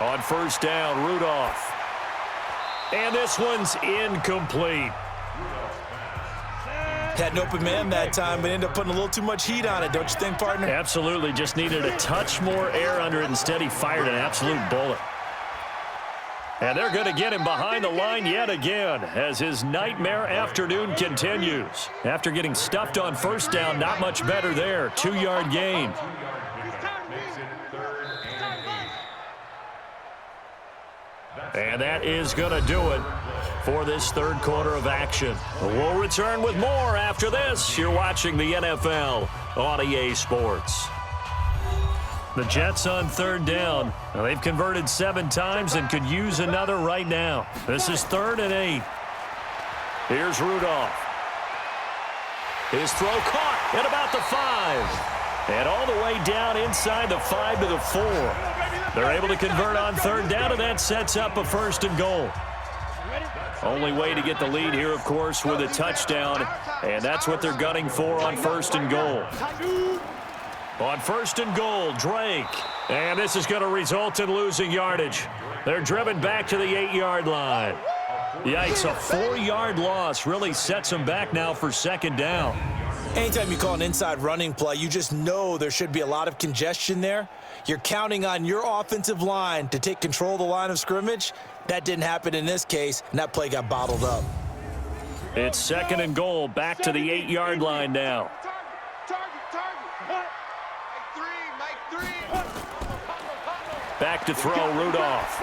On 1st down, Rudolph. And this one's incomplete. Had an open man that time, but ended up putting a little too much heat on it, don't you think, partner? Absolutely. Just needed a touch more air under it. Instead, he fired an absolute bullet. And they're going to get him behind the line yet again as his nightmare afternoon continues. After getting stuffed on first down, not much better there. 2-yard gain. And that is going to do it for this third quarter of action. We'll return with more after this. You're watching the NFL on EA Sports. The Jets on third down. Now, they've converted 7 times and could use another right now. This is 3rd and 8. Here's Rudolph. His throw caught at about the 5. And all the way down inside the 5 to the 4. They're able to convert on third down, and that sets up a 1st and goal. Only way to get the lead here, of course, with a touchdown. And that's what they're gunning for on 1st and goal. On 1st and goal, Drake. And this is going to result in losing yardage. They're driven back to the 8-yard line. Yikes, a 4-yard loss really sets them back now for 2nd down. Anytime you call an inside running play, you just know there should be a lot of congestion there. You're counting on your offensive line to take control of the line of scrimmage. That didn't happen in this case, and that play got bottled up. It's 2nd and goal, back to the 8-yard line now. Back to throw, Rudolph.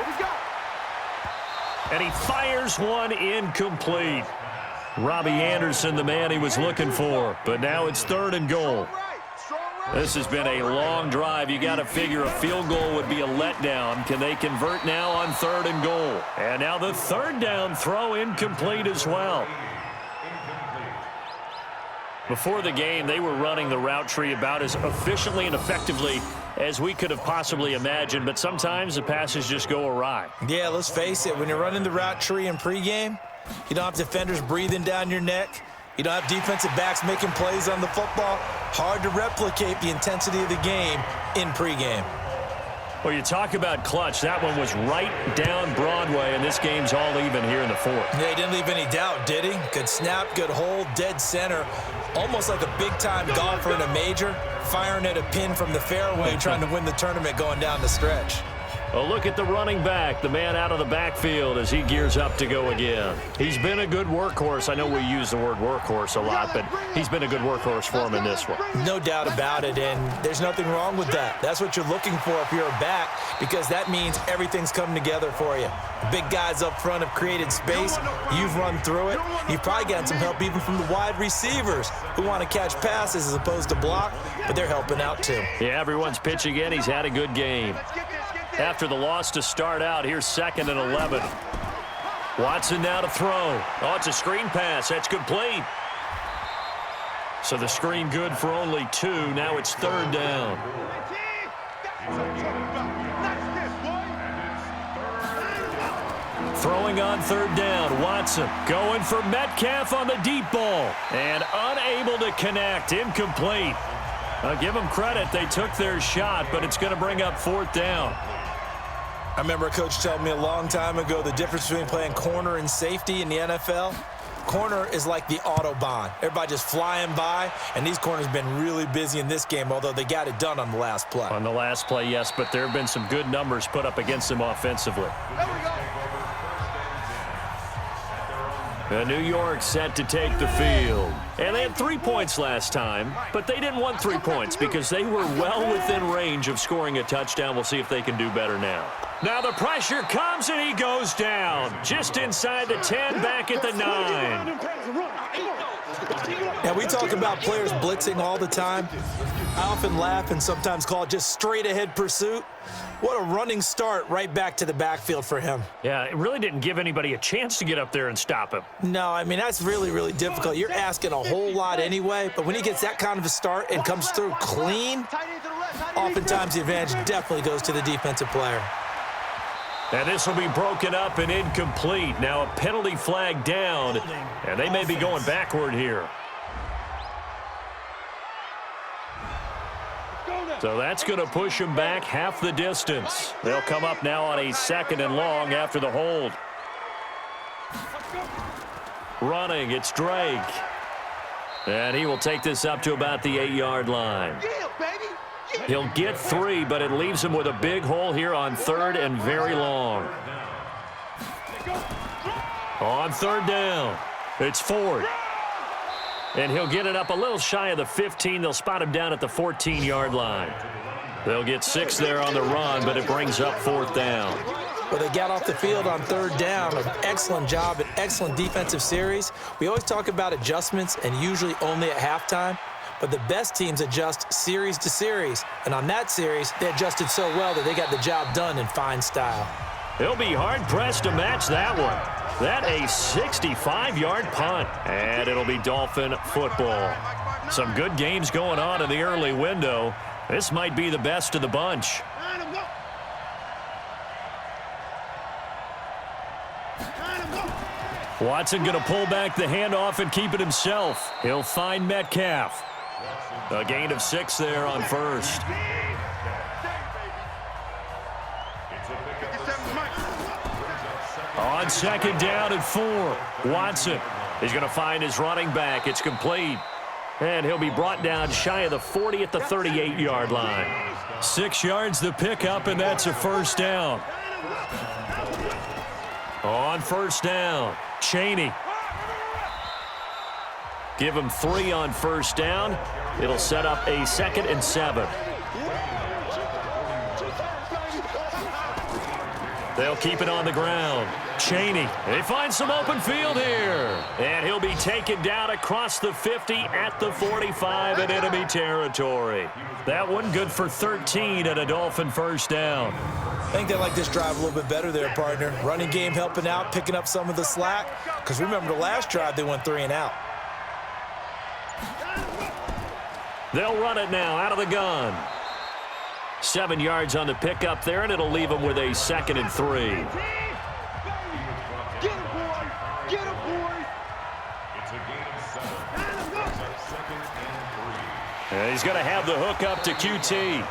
And he fires one incomplete. Robbie Anderson, the man he was looking for. But now it's 3rd and goal. This has been a long drive. You got to figure a field goal would be a letdown. Can they convert now on 3rd and goal? And now the 3rd down throw incomplete as well. Before the game, they were running the route tree about as efficiently and effectively as we could have possibly imagined, but sometimes the passes just go awry. Yeah, let's face it. When you're running the route tree in pregame, you don't have defenders breathing down your neck. You don't have defensive backs making plays on the football. Hard to replicate the intensity of the game in pregame. Well, you talk about clutch. That one was right down Broadway, and this game's all even here in the 4th. Yeah, he didn't leave any doubt, did he? Good snap, good hold, dead center. Almost like a big-time golfer in a major, firing at a pin from the fairway, trying to win the tournament going down the stretch. A look at the running back, the man out of the backfield as he gears up to go again. He's been a good workhorse. I know we use the word workhorse a lot, but he's been a good workhorse for him in this one. No doubt about it, and there's nothing wrong with that. That's what you're looking for if you're a back, because that means everything's coming together for you. Big guys up front have created space. You've run through it. You've probably gotten some help even from the wide receivers who want to catch passes as opposed to block, but they're helping out too. Yeah, everyone's pitching in. He's had a good game. After the loss to start out, here's 2nd and 11. Watson now to throw. Oh, it's a screen pass. That's complete. So the screen good for only 2. Now it's 3rd down. Throwing on 3rd down, Watson going for Metcalf on the deep ball. And unable to connect, incomplete. I'll give them credit, they took their shot, but it's going to bring up 4th down. I remember a coach telling me a long time ago the difference between playing corner and safety in the NFL. Corner is like the Autobahn. Everybody just flying by, and these corners have been really busy in this game, although they got it done on the last play. On the last play, yes, but there have been some good numbers put up against them offensively. New York set to take the field. And they had 3 points last time, but they didn't want 3 points because they were well within range of scoring a touchdown. We'll see if they can do better now. Now the pressure comes and he goes down. Just inside the 10, back at the 9. Now we talk about players blitzing all the time. I often laugh and sometimes call it just straight ahead pursuit. What a running start right back to the backfield for him. Yeah, it really didn't give anybody a chance to get up there and stop him. No, I mean, that's really, really difficult. You're asking a whole lot anyway, but when he gets that kind of a start and comes through clean, oftentimes the advantage definitely goes to the defensive player. And this will be broken up and incomplete. Now a penalty flag down, and they may be going backward here. So that's going to push him back half the distance. They'll come up now on a 2nd and long after the hold. Running, it's Drake. And he will take this up to about the 8-yard line. Yeah, baby. He'll get 3, but it leaves him with a big hole here on 3rd and very long. On 3rd down, it's Ford. And he'll get it up a little shy of the 15. They'll spot him down at the 14-yard line. They'll get 6 there on the run, but it brings up 4th down. Well, they got off the field on 3rd down. An excellent job, an excellent defensive series. We always talk about adjustments and usually only at halftime, but the best teams adjust series to series. And on that series, they adjusted so well that they got the job done in fine style. He'll be hard-pressed to match that one. That a 65-yard punt, and it'll be Dolphin football. Some good games going on in the early window. This might be the best of the bunch. Watson going to pull back the handoff and keep it himself. He'll find Metcalf. A gain of 6 there on 1st. On 2nd down and 4, Watson is going to find his running back. It's complete. And he'll be brought down shy of the 40 at the 38-yard line. 6 yards the pickup, and that's a 1st down. On 1st down, Chaney. Give him 3 on 1st down. It'll set up a 2nd and 7. They'll keep it on the ground. Chaney, they find some open field here. And he'll be taken down across the 50 at the 45 in enemy territory. That one good for 13 and a Dolphin 1st down. I think they like this drive a little bit better there, partner. Running game helping out, picking up some of the slack. Because remember the last drive, they went 3 and out. They'll run it now out of the gun. 7 yards on the pickup there, and it'll leave them with a 2nd and 3. Get him, boy. Get him, boy. It's a gain of 7. It's our 2nd and 3. And he's going to have the hook up to QT.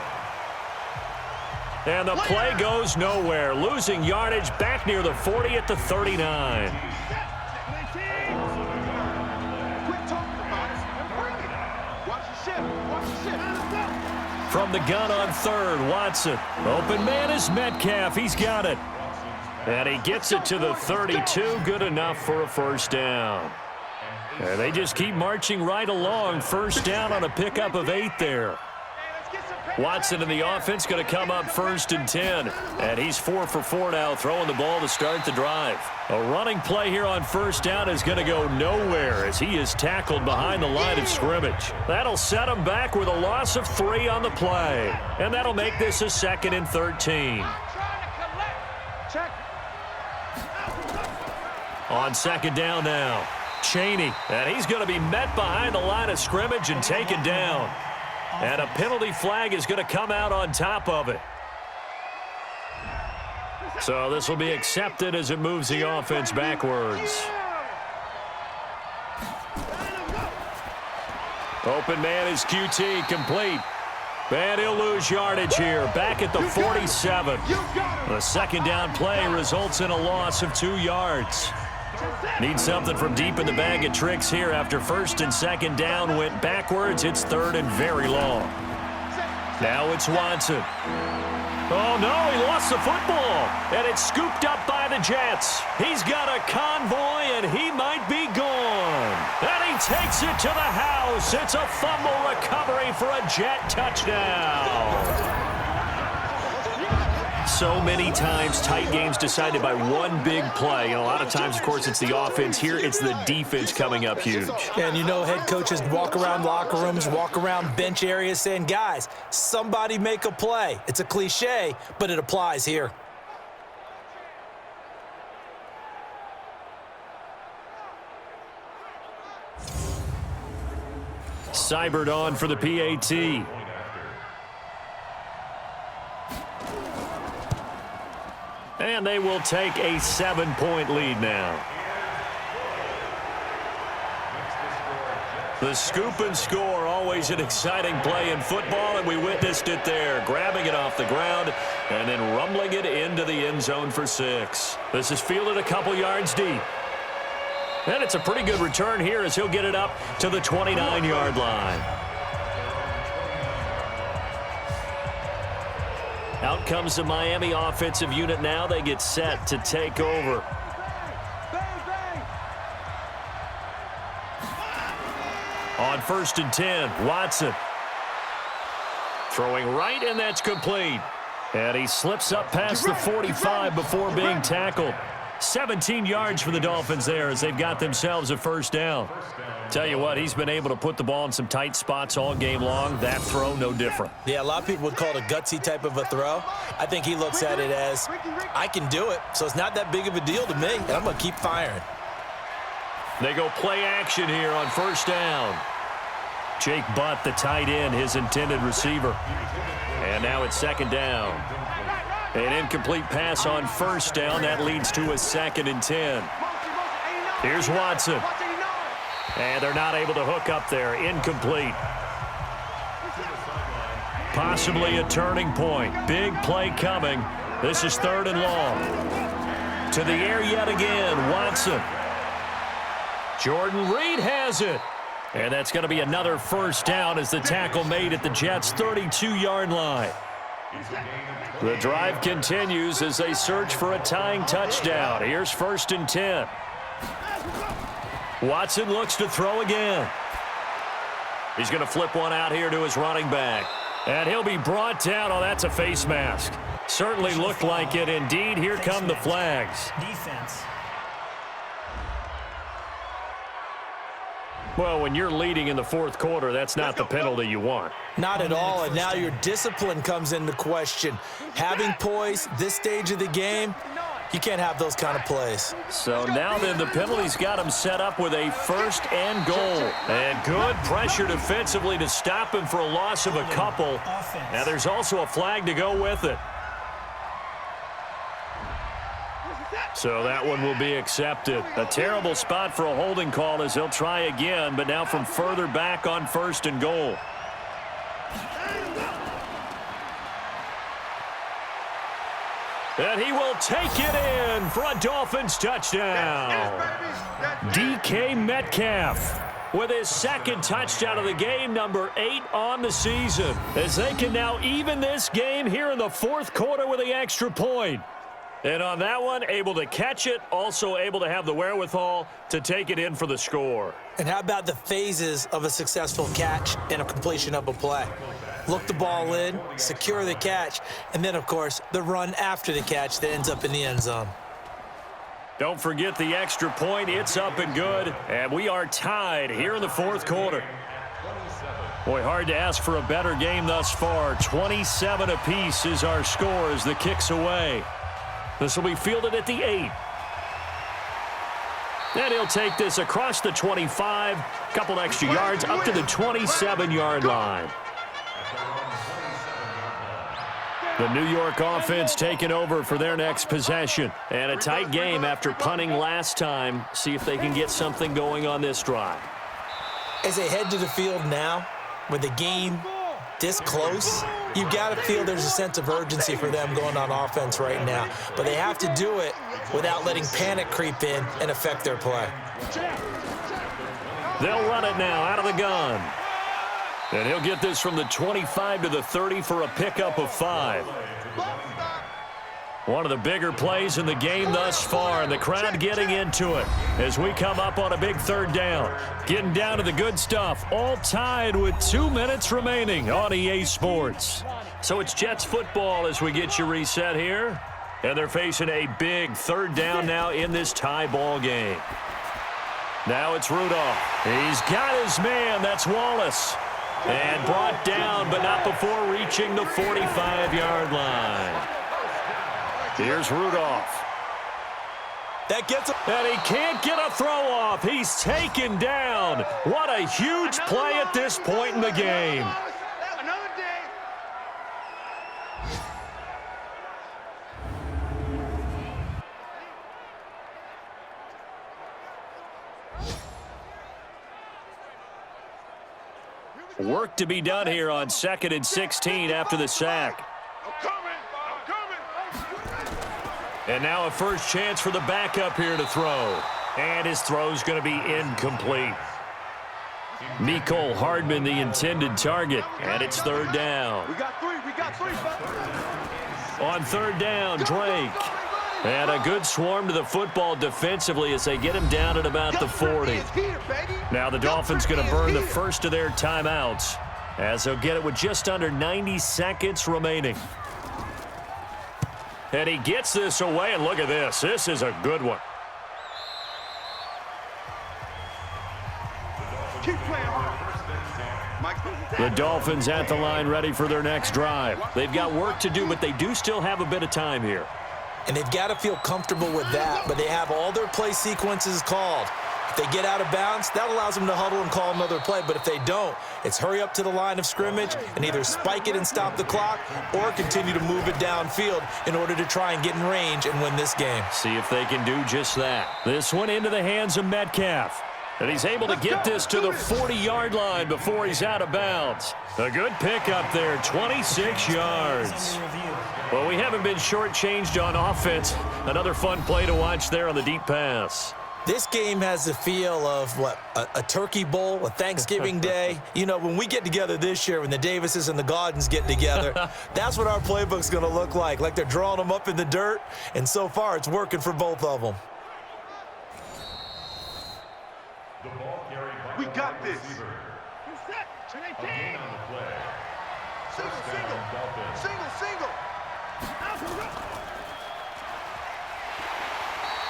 And the play goes nowhere. Losing yardage back near the 40 at the 39. From the gun on 3rd, Watson. Open man is Metcalf. He's got it. And he gets it to the 32. Good enough for a 1st down. And they just keep marching right along. 1st down on a pickup of 8 there. Watson in the offense going to come up 1st and 10. And he's 4 for 4 now, throwing the ball to start the drive. A running play here on 1st down is going to go nowhere as he is tackled behind the line of scrimmage. That'll set him back with a loss of 3 on the play. And that'll make this a 2nd and 13. On 2nd down now, Chaney. And he's going to be met behind the line of scrimmage and taken down. And a penalty flag is going to come out on top of it. So this will be accepted as it moves the offense backwards. Open man is QT, complete. And he'll lose yardage here, back at the 47. The 2nd down play results in a loss of 2 yards. Need something from deep in the bag of tricks here after 1st and 2nd down went backwards. It's 3rd and very long. Now it's Watson. Oh, no, he lost the football. And it's scooped up by the Jets. He's got a convoy, and he might be gone. And he takes it to the house. It's a fumble recovery for a Jet touchdown. So many times tight games decided by one big play. And a lot of times, of course, it's the offense. Here, it's the defense coming up huge. And you know head coaches walk around locker rooms, walk around bench areas saying, guys, somebody make a play. It's a cliche, but it applies here. Seibert on for the PAT. And they will take a 7-point lead now. The scoop and score, always an exciting play in football, and we witnessed it there. Grabbing it off the ground and then rumbling it into the end zone for 6. This is fielded a couple yards deep. And it's a pretty good return here as he'll get it up to the 29-yard line. Out comes the Miami offensive unit now. They get set to take over. On 1st and 10, Watson. Throwing right, and that's complete. And he slips up past the 45 before being tackled. 17 yards for the Dolphins there as they've got themselves a first down. Tell you what, he's been able to put the ball in some tight spots all game long. That throw, no different. Yeah, a lot of people would call it a gutsy type of a throw. I think he looks at it as, I can do it, so it's not that big of a deal to me, and I'm going to keep firing. They go play action here on first down. Jake Butt, the tight end, his intended receiver. And now it's second down. An incomplete pass on first down. That leads to a 2nd and 10. Here's Watson. And they're not able to hook up there. Incomplete. Possibly a turning point. Big play coming. This is 3rd and long. To the air yet again. Watson. Jordan Reed has it. And that's going to be another first down as the tackle made at the Jets' 32-yard line. The drive continues as they search for a tying touchdown. Here's 1st and 10. Watson looks to throw again. He's going to flip one out here to his running back. And he'll be brought down. Oh, that's a face mask. Certainly looked like it. Indeed, here come the flags. Defense. Well, when you're leading in the 4th quarter, that's not the penalty you want. Not at all, and now your discipline comes into question. Having poise this stage of the game, you can't have those kind of plays. So now then the penalty's got him set up with a 1st and goal. And good pressure defensively to stop him for a loss of a couple. Now there's also a flag to go with it. So that one will be accepted. A terrible spot for a holding call as he'll try again, but now from further back on 1st and goal. And he will take it in for a Dolphins touchdown. DK Metcalf with his 2nd touchdown of the game, number 8 on the season, as they can now even this game here in the 4th quarter with the extra point. And on that one, able to catch it, also able to have the wherewithal to take it in for the score. And how about the phases of a successful catch and a completion of a play? Look the ball in, secure the catch, and then, of course, the run after the catch that ends up in the end zone. Don't forget the extra point. It's up and good, and we are tied here in the 4th quarter. Boy, hard to ask for a better game thus far. 27 apiece is our score as the kick's away. This will be fielded at the 8. And he'll take this across the 25, couple extra yards, up to the 27-yard line. The New York offense taking over for their next possession. And a tight game after punting last time. See if they can get something going on this drive. As they head to the field now, with the game this close, you've got to feel there's a sense of urgency for them going on offense right now. But they have to do it without letting panic creep in and affect their play. They'll run it now out of the gun. And he'll get this from the 25 to the 30 for a pickup of 5. One of the bigger plays in the game thus far, and the crowd getting into it as we come up on a big 3rd down. Getting down to the good stuff, all tied with 2 minutes remaining on EA Sports. So it's Jets football as we get you reset here. And they're facing a big 3rd down now in this tie ball game. Now it's Rudolph. He's got his man, that's Wallace. And brought down, but not before reaching the 45-yard line. Here's Rudolph. That gets him. And he can't get a throw off. He's taken down. What a huge play at this point in the game. Another day. Work to be done here on 2nd and 16 after the sack. I'm coming. And now a first chance for the backup here to throw. And his throw's going to be incomplete. Mecole Hardman, the intended target, and it's third down. We got three, On third down, Drake. And a good swarm to the football defensively as they get him down at about the 40. Now the Dolphins going to burn the first of their timeouts as they'll get it with just under 90 seconds remaining. And he gets this away, and look at this. This is a good one. Keep playing hard. The Dolphins at the line ready for their next drive. They've got work to do, but they do still have a bit of time here. And they've got to feel comfortable with that, but they have all their play sequences called. If they get out of bounds, that allows them to huddle and call another play. But if they don't, it's hurry up to the line of scrimmage and either spike it and stop the clock or continue to move it downfield in order to try and get in range and win this game. See if they can do just that. This one into the hands of Metcalf. And he's able to get this to the 40-yard line before he's out of bounds. A good pickup there, 26 yards. Well, we haven't been shortchanged on offense. Another fun play to watch there on the deep pass. This game has the feel of, a turkey bowl, a Thanksgiving day. You know, when we get together this year, when the Davises and the Gaudens get together, that's what our playbook's going to look like they're drawing them up in the dirt, and so far it's working for both of them. We got this. Single.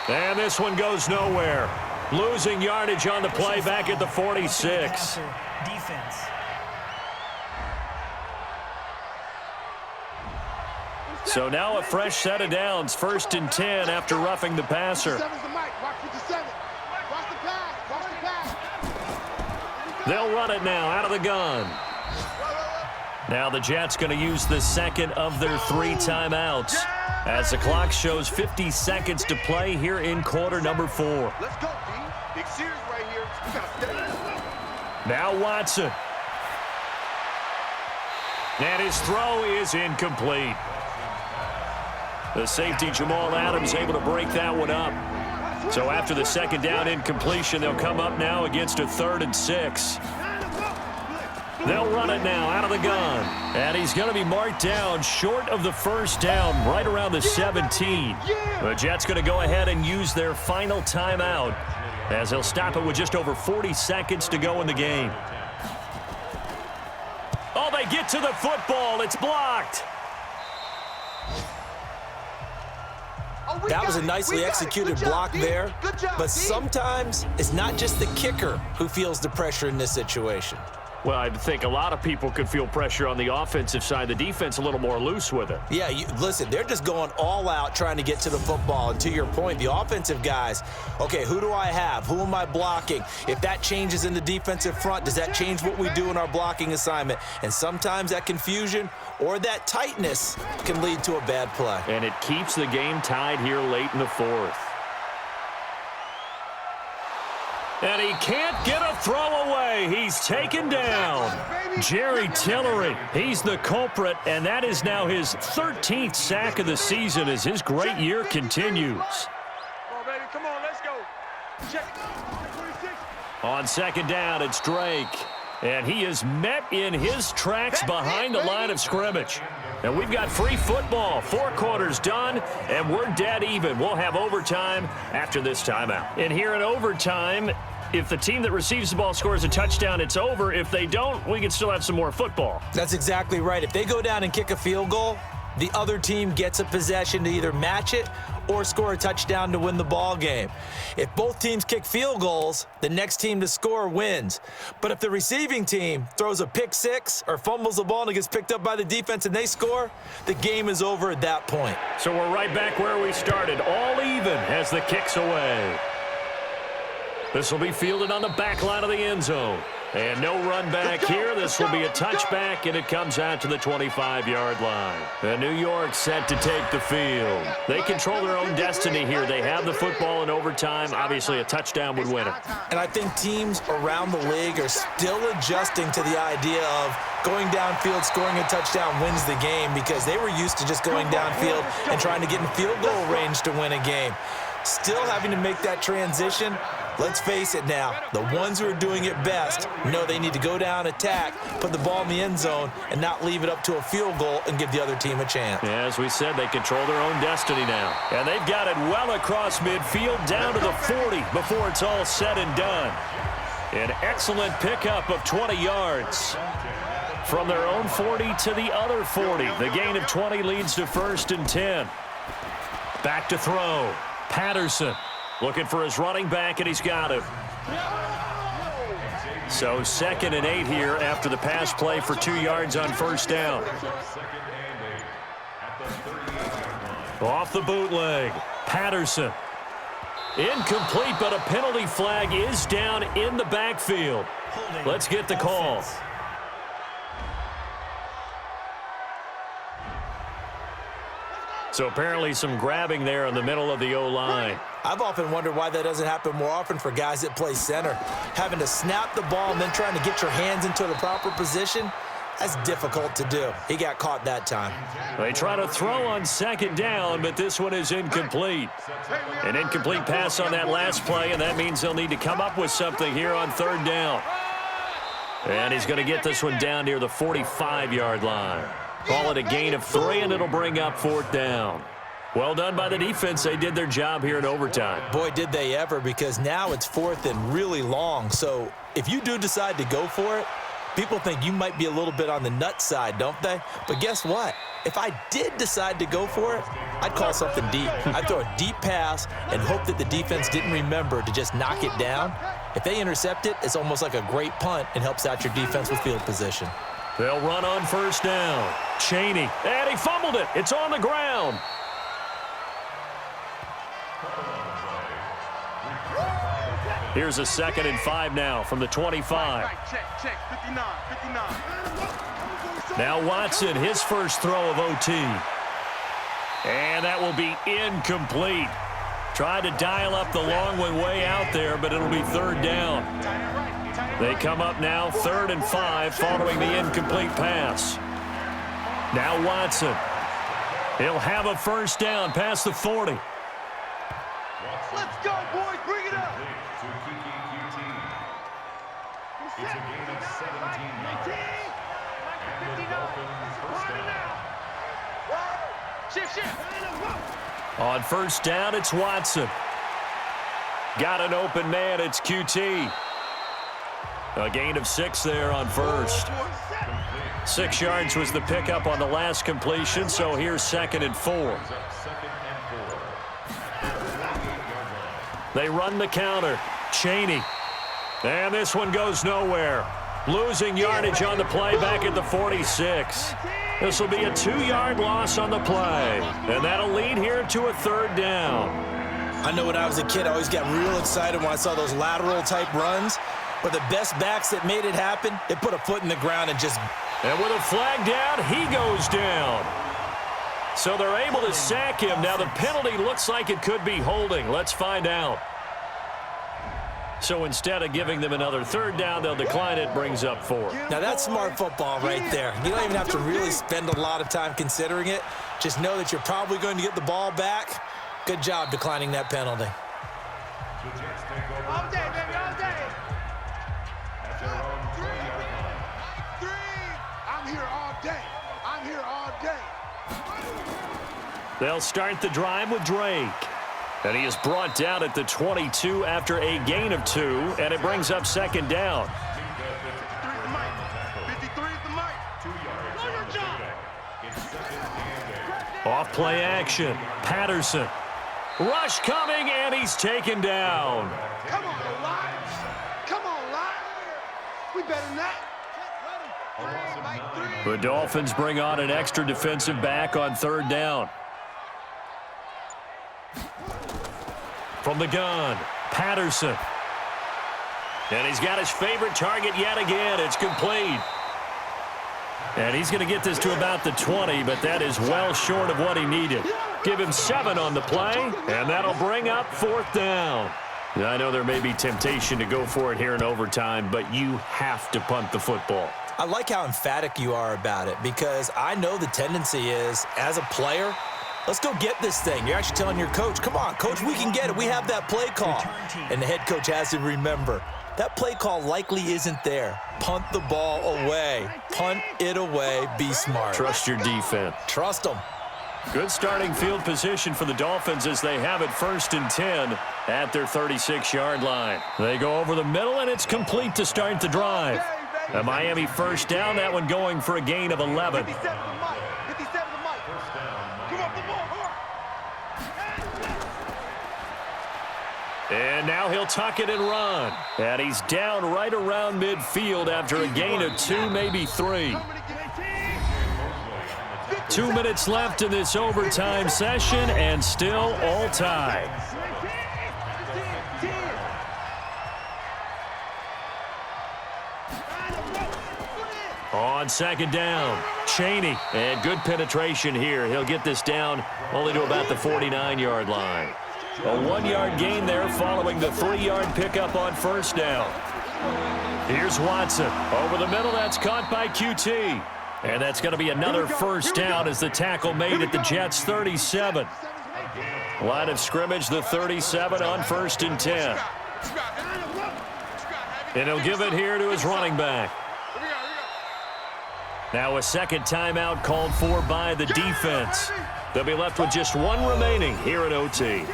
And this one goes nowhere. Losing yardage on the play back at the 46. Defense. So now a fresh set of downs, 1st and 10 after roughing the passer. They'll run it now out of the gun. Now the Jets going to use the second of their 3 timeouts as the clock shows 50 seconds to play here in quarter number 4. Let's go, D. Big series right here. We gotta stay. Now Watson. And his throw is incomplete. The safety Jamal Adams able to break that one up. So after the second down incompletion, they'll come up now against a 3rd and 6. They'll run it now out of the gun. And he's going to be marked down short of the first down, right around the 17. The Jets going to go ahead and use their final timeout as they'll stop it with just over 40 seconds to go in the game. Oh, they get to the football. It's blocked. That was a nicely executed block there, but sometimes it's not just the kicker who feels the pressure in this situation. Well, I think a lot of people could feel pressure on the offensive side. The defense a little more loose with it. Yeah, listen, they're just going all out trying to get to the football. And to your point, the offensive guys, okay, who do I have? Who am I blocking? If that changes in the defensive front, does that change what we do in our blocking assignment? And sometimes that confusion or that tightness can lead to a bad play. And it keeps the game tied here late in the 4th. And he can't get a throw away. He's taken down. Jerry Tillery, he's the culprit, and that is now his 13th sack of the season as his great year continues. Come on, baby. Come on, let's go. Check. 26. On second down, it's Drake. And he is met in his tracks behind the line of scrimmage. And we've got free football. 4 quarters done, and we're dead even. We'll have overtime after this timeout. And here in overtime, if the team that receives the ball scores a touchdown, it's over. If they don't, we can still have some more football. That's exactly right. If they go down and kick a field goal, the other team gets a possession to either match it or score a touchdown to win the ball game. If both teams kick field goals, the next team to score wins. But if the receiving team throws a pick six or fumbles the ball and it gets picked up by the defense and they score, the game is over at that point. So we're right back where we started, all even as the kick's away. This will be fielded on the back line of the end zone. And no run back here. This will be a touchback, and it comes out to the 25-yard line. And New York set to take the field. They control their own destiny here. They have the football in overtime. Obviously, a touchdown would win it. And I think teams around the league are still adjusting to the idea of going downfield, scoring a touchdown wins the game because they were used to just going downfield and trying to get in field goal range to win a game. still having to make that transition. Let's face it now, the ones who are doing it best know they need to go down, attack, put the ball in the end zone, and not leave it up to a field goal and give the other team a chance. Yeah, as we said, they control their own destiny now. And they've got it well across midfield down to the 40 before it's all said and done. An excellent pickup of 20 yards. From their own 40 to the other 40. The gain of 20 leads to 1st and 10. Back to throw. Patterson looking for his running back, and he's got him. So 2nd and 8 here after the pass play for 2 yards on 1st down. Off the bootleg. Patterson. Incomplete, but a penalty flag is down in the backfield. Let's get the call. So apparently some grabbing there in the middle of the O-line. I've often wondered why that doesn't happen more often for guys that play center. Having to snap the ball and then trying to get your hands into the proper position, that's difficult to do. He got caught that time. They try to throw on 2nd down, but this one is incomplete. An incomplete pass on that last play, and that means they'll need to come up with something here on 3rd down. And he's going to get this one down near the 45-yard line. Call it a gain of 3, and it'll bring up 4th down. Well done by the defense. They did their job here in overtime. Boy, did they ever, because now it's 4th and really long. So if you do decide to go for it, people think you might be a little bit on the nut side, don't they? But guess what? If I did decide to go for it, I'd call something deep. I'd throw a deep pass and hope that the defense didn't remember to just knock it down. If they intercept it, it's almost like a great punt and helps out your defense with field position. They'll run on 1st down. Chaney, and he fumbled it. It's on the ground. Here's a 2nd and 5 now from the 25. Check, 59. Now Watson, his first throw of OT. And that will be incomplete. Tried to dial up the long one way out there, but it'll be 3rd down. They come up now 3rd and 5 following the incomplete pass. Now Watson. He'll have a 1st down past the 40. Let's go, boys. Bring it up. It's a gain of 17 yards. And the Dolphins first down. Shift. On 1st down, it's Watson. Got an open man. It's QT. A gain of 6 there on 1st. 6 yards was the pickup on the last completion, so here's 2nd and 4. They run the counter. Chaney. And this one goes nowhere. Losing yardage on the play back at the 46. This will be a 2-yard loss on the play. And that'll lead here to a 3rd down. I know when I was a kid, I always got real excited when I saw those lateral-type runs. But the best backs that made it happen, they put a foot in the ground and just... And with a flag down, he goes down. So they're able to sack him. Now the penalty looks like it could be holding. Let's find out. So instead of giving them another 3rd down, they'll decline it. Brings up 4. Now that's smart football right there. You don't even have to really spend a lot of time considering it. Just know that you're probably going to get the ball back. Good job declining that penalty. All day, baby, all day. I'm here all day. They'll start the drive with Drake. And he is brought down at the 22 after a gain of 2, and it brings up 2nd down. 53 is the mic. Off play action. Patterson. Rush coming, and he's taken down. Come on, line. Come on, line. We better than that. The Dolphins bring on an extra defensive back on 3rd down. From the gun, Patterson. And he's got his favorite target yet again. It's complete. And he's going to get this to about the 20, but that is well short of what he needed. Give him 7 on the play, and that'll bring up 4th down. I know there may be temptation to go for it here in overtime, but you have to punt the football. I like how emphatic you are about it, because I know the tendency is, as a player, Let's go get this thing. You're actually telling your coach, come on, coach, we can get it. We have that play call. And the head coach has to remember, that play call likely isn't there. Punt the ball away. Punt it away. Be smart. Trust your defense. Trust them. Good starting field position for the Dolphins as they have it 1st and 10 at their 36-yard line. They go over the middle, and it's complete to start the drive. A Miami first down, that one going for a gain of 11. 57 to Mike. 57 to Mike. Come up the ball. And now he'll tuck it and run. And he's down right around midfield after a gain of 2, maybe 3. 2 minutes left in this overtime session, and still all tied. On 2nd down, Chaney, and good penetration here. He'll get this down only to about the 49-yard line. A 1-yard gain there following the 3-yard pickup on 1st down. Here's Watson. Over the middle, that's caught by QT. And that's going to be another 1st down as the tackle made at the Jets' 37. Line of scrimmage, the 37 on 1st and 10. And he'll give it here to his running back. Now a second timeout called for by the defense. They'll be left with just 1 remaining here at OT.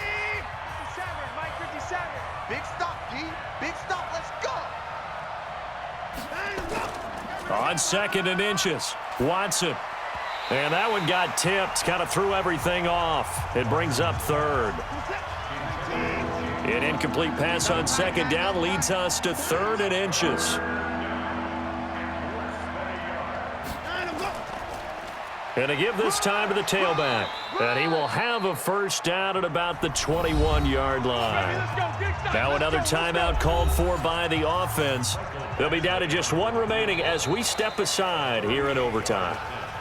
Big stop, D. Big stop. Let's go. On 2nd and inches, Watson. And that one got tipped, kind of threw everything off. It brings up 3rd. An incomplete pass on 2nd down leads us to 3rd and inches. And to give this time to the tailback. And he will have a 1st down at about the 21-yard line. Now another timeout called for by the offense. They'll be down to just 1 remaining as we step aside here in overtime.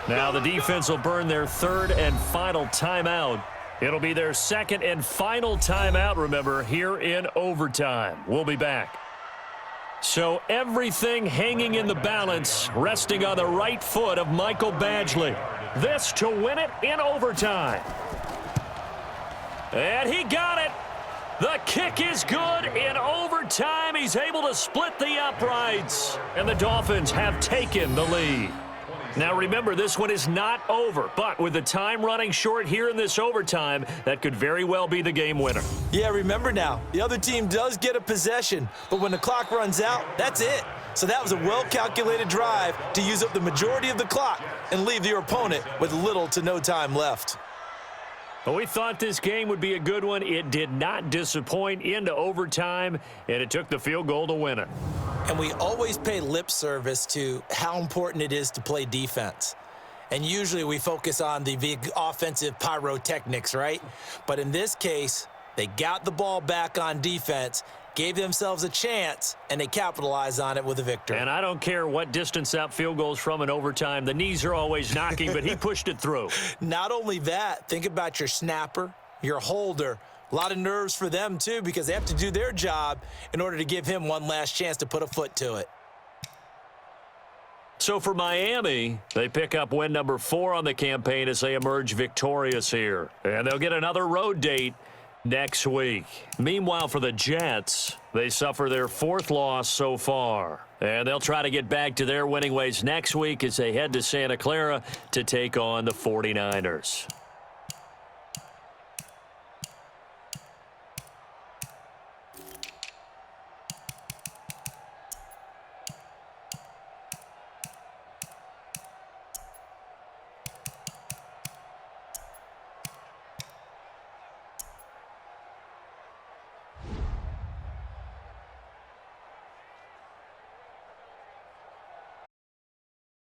Now the defense will burn their 3rd and final timeout. It'll be their 2nd and final timeout, remember, here in overtime. We'll be back. So everything hanging in the balance, resting on the right foot of Michael Badgley. This to win it in overtime. And he got it. The kick is good in overtime. He's able to split the uprights. And the Dolphins have taken the lead. Now remember, this one is not over, but with the time running short here in this overtime, that could very well be the game winner. Yeah, remember now, the other team does get a possession, but when the clock runs out, that's it. So that was a well-calculated drive to use up the majority of the clock and leave your opponent with little to no time left. Well, we thought this game would be a good one. It did not disappoint into overtime, and it took the field goal to win it. And we always pay lip service to how important it is to play defense. And usually we focus on the big offensive pyrotechnics, right? But in this case, they got the ball back on defense, gave themselves a chance, and they capitalized on it with a victory. And I don't care what distance that field goes from in overtime. The knees are always knocking, but he pushed it through. Not only that, think about your snapper, your holder. A lot of nerves for them, too, because they have to do their job in order to give him one last chance to put a foot to it. So for Miami, they pick up win number 4 on the campaign as they emerge victorious here. And they'll get another road date next week. Meanwhile, for the Jets, they suffer their 4th loss so far. And they'll try to get back to their winning ways next week as they head to Santa Clara to take on the 49ers.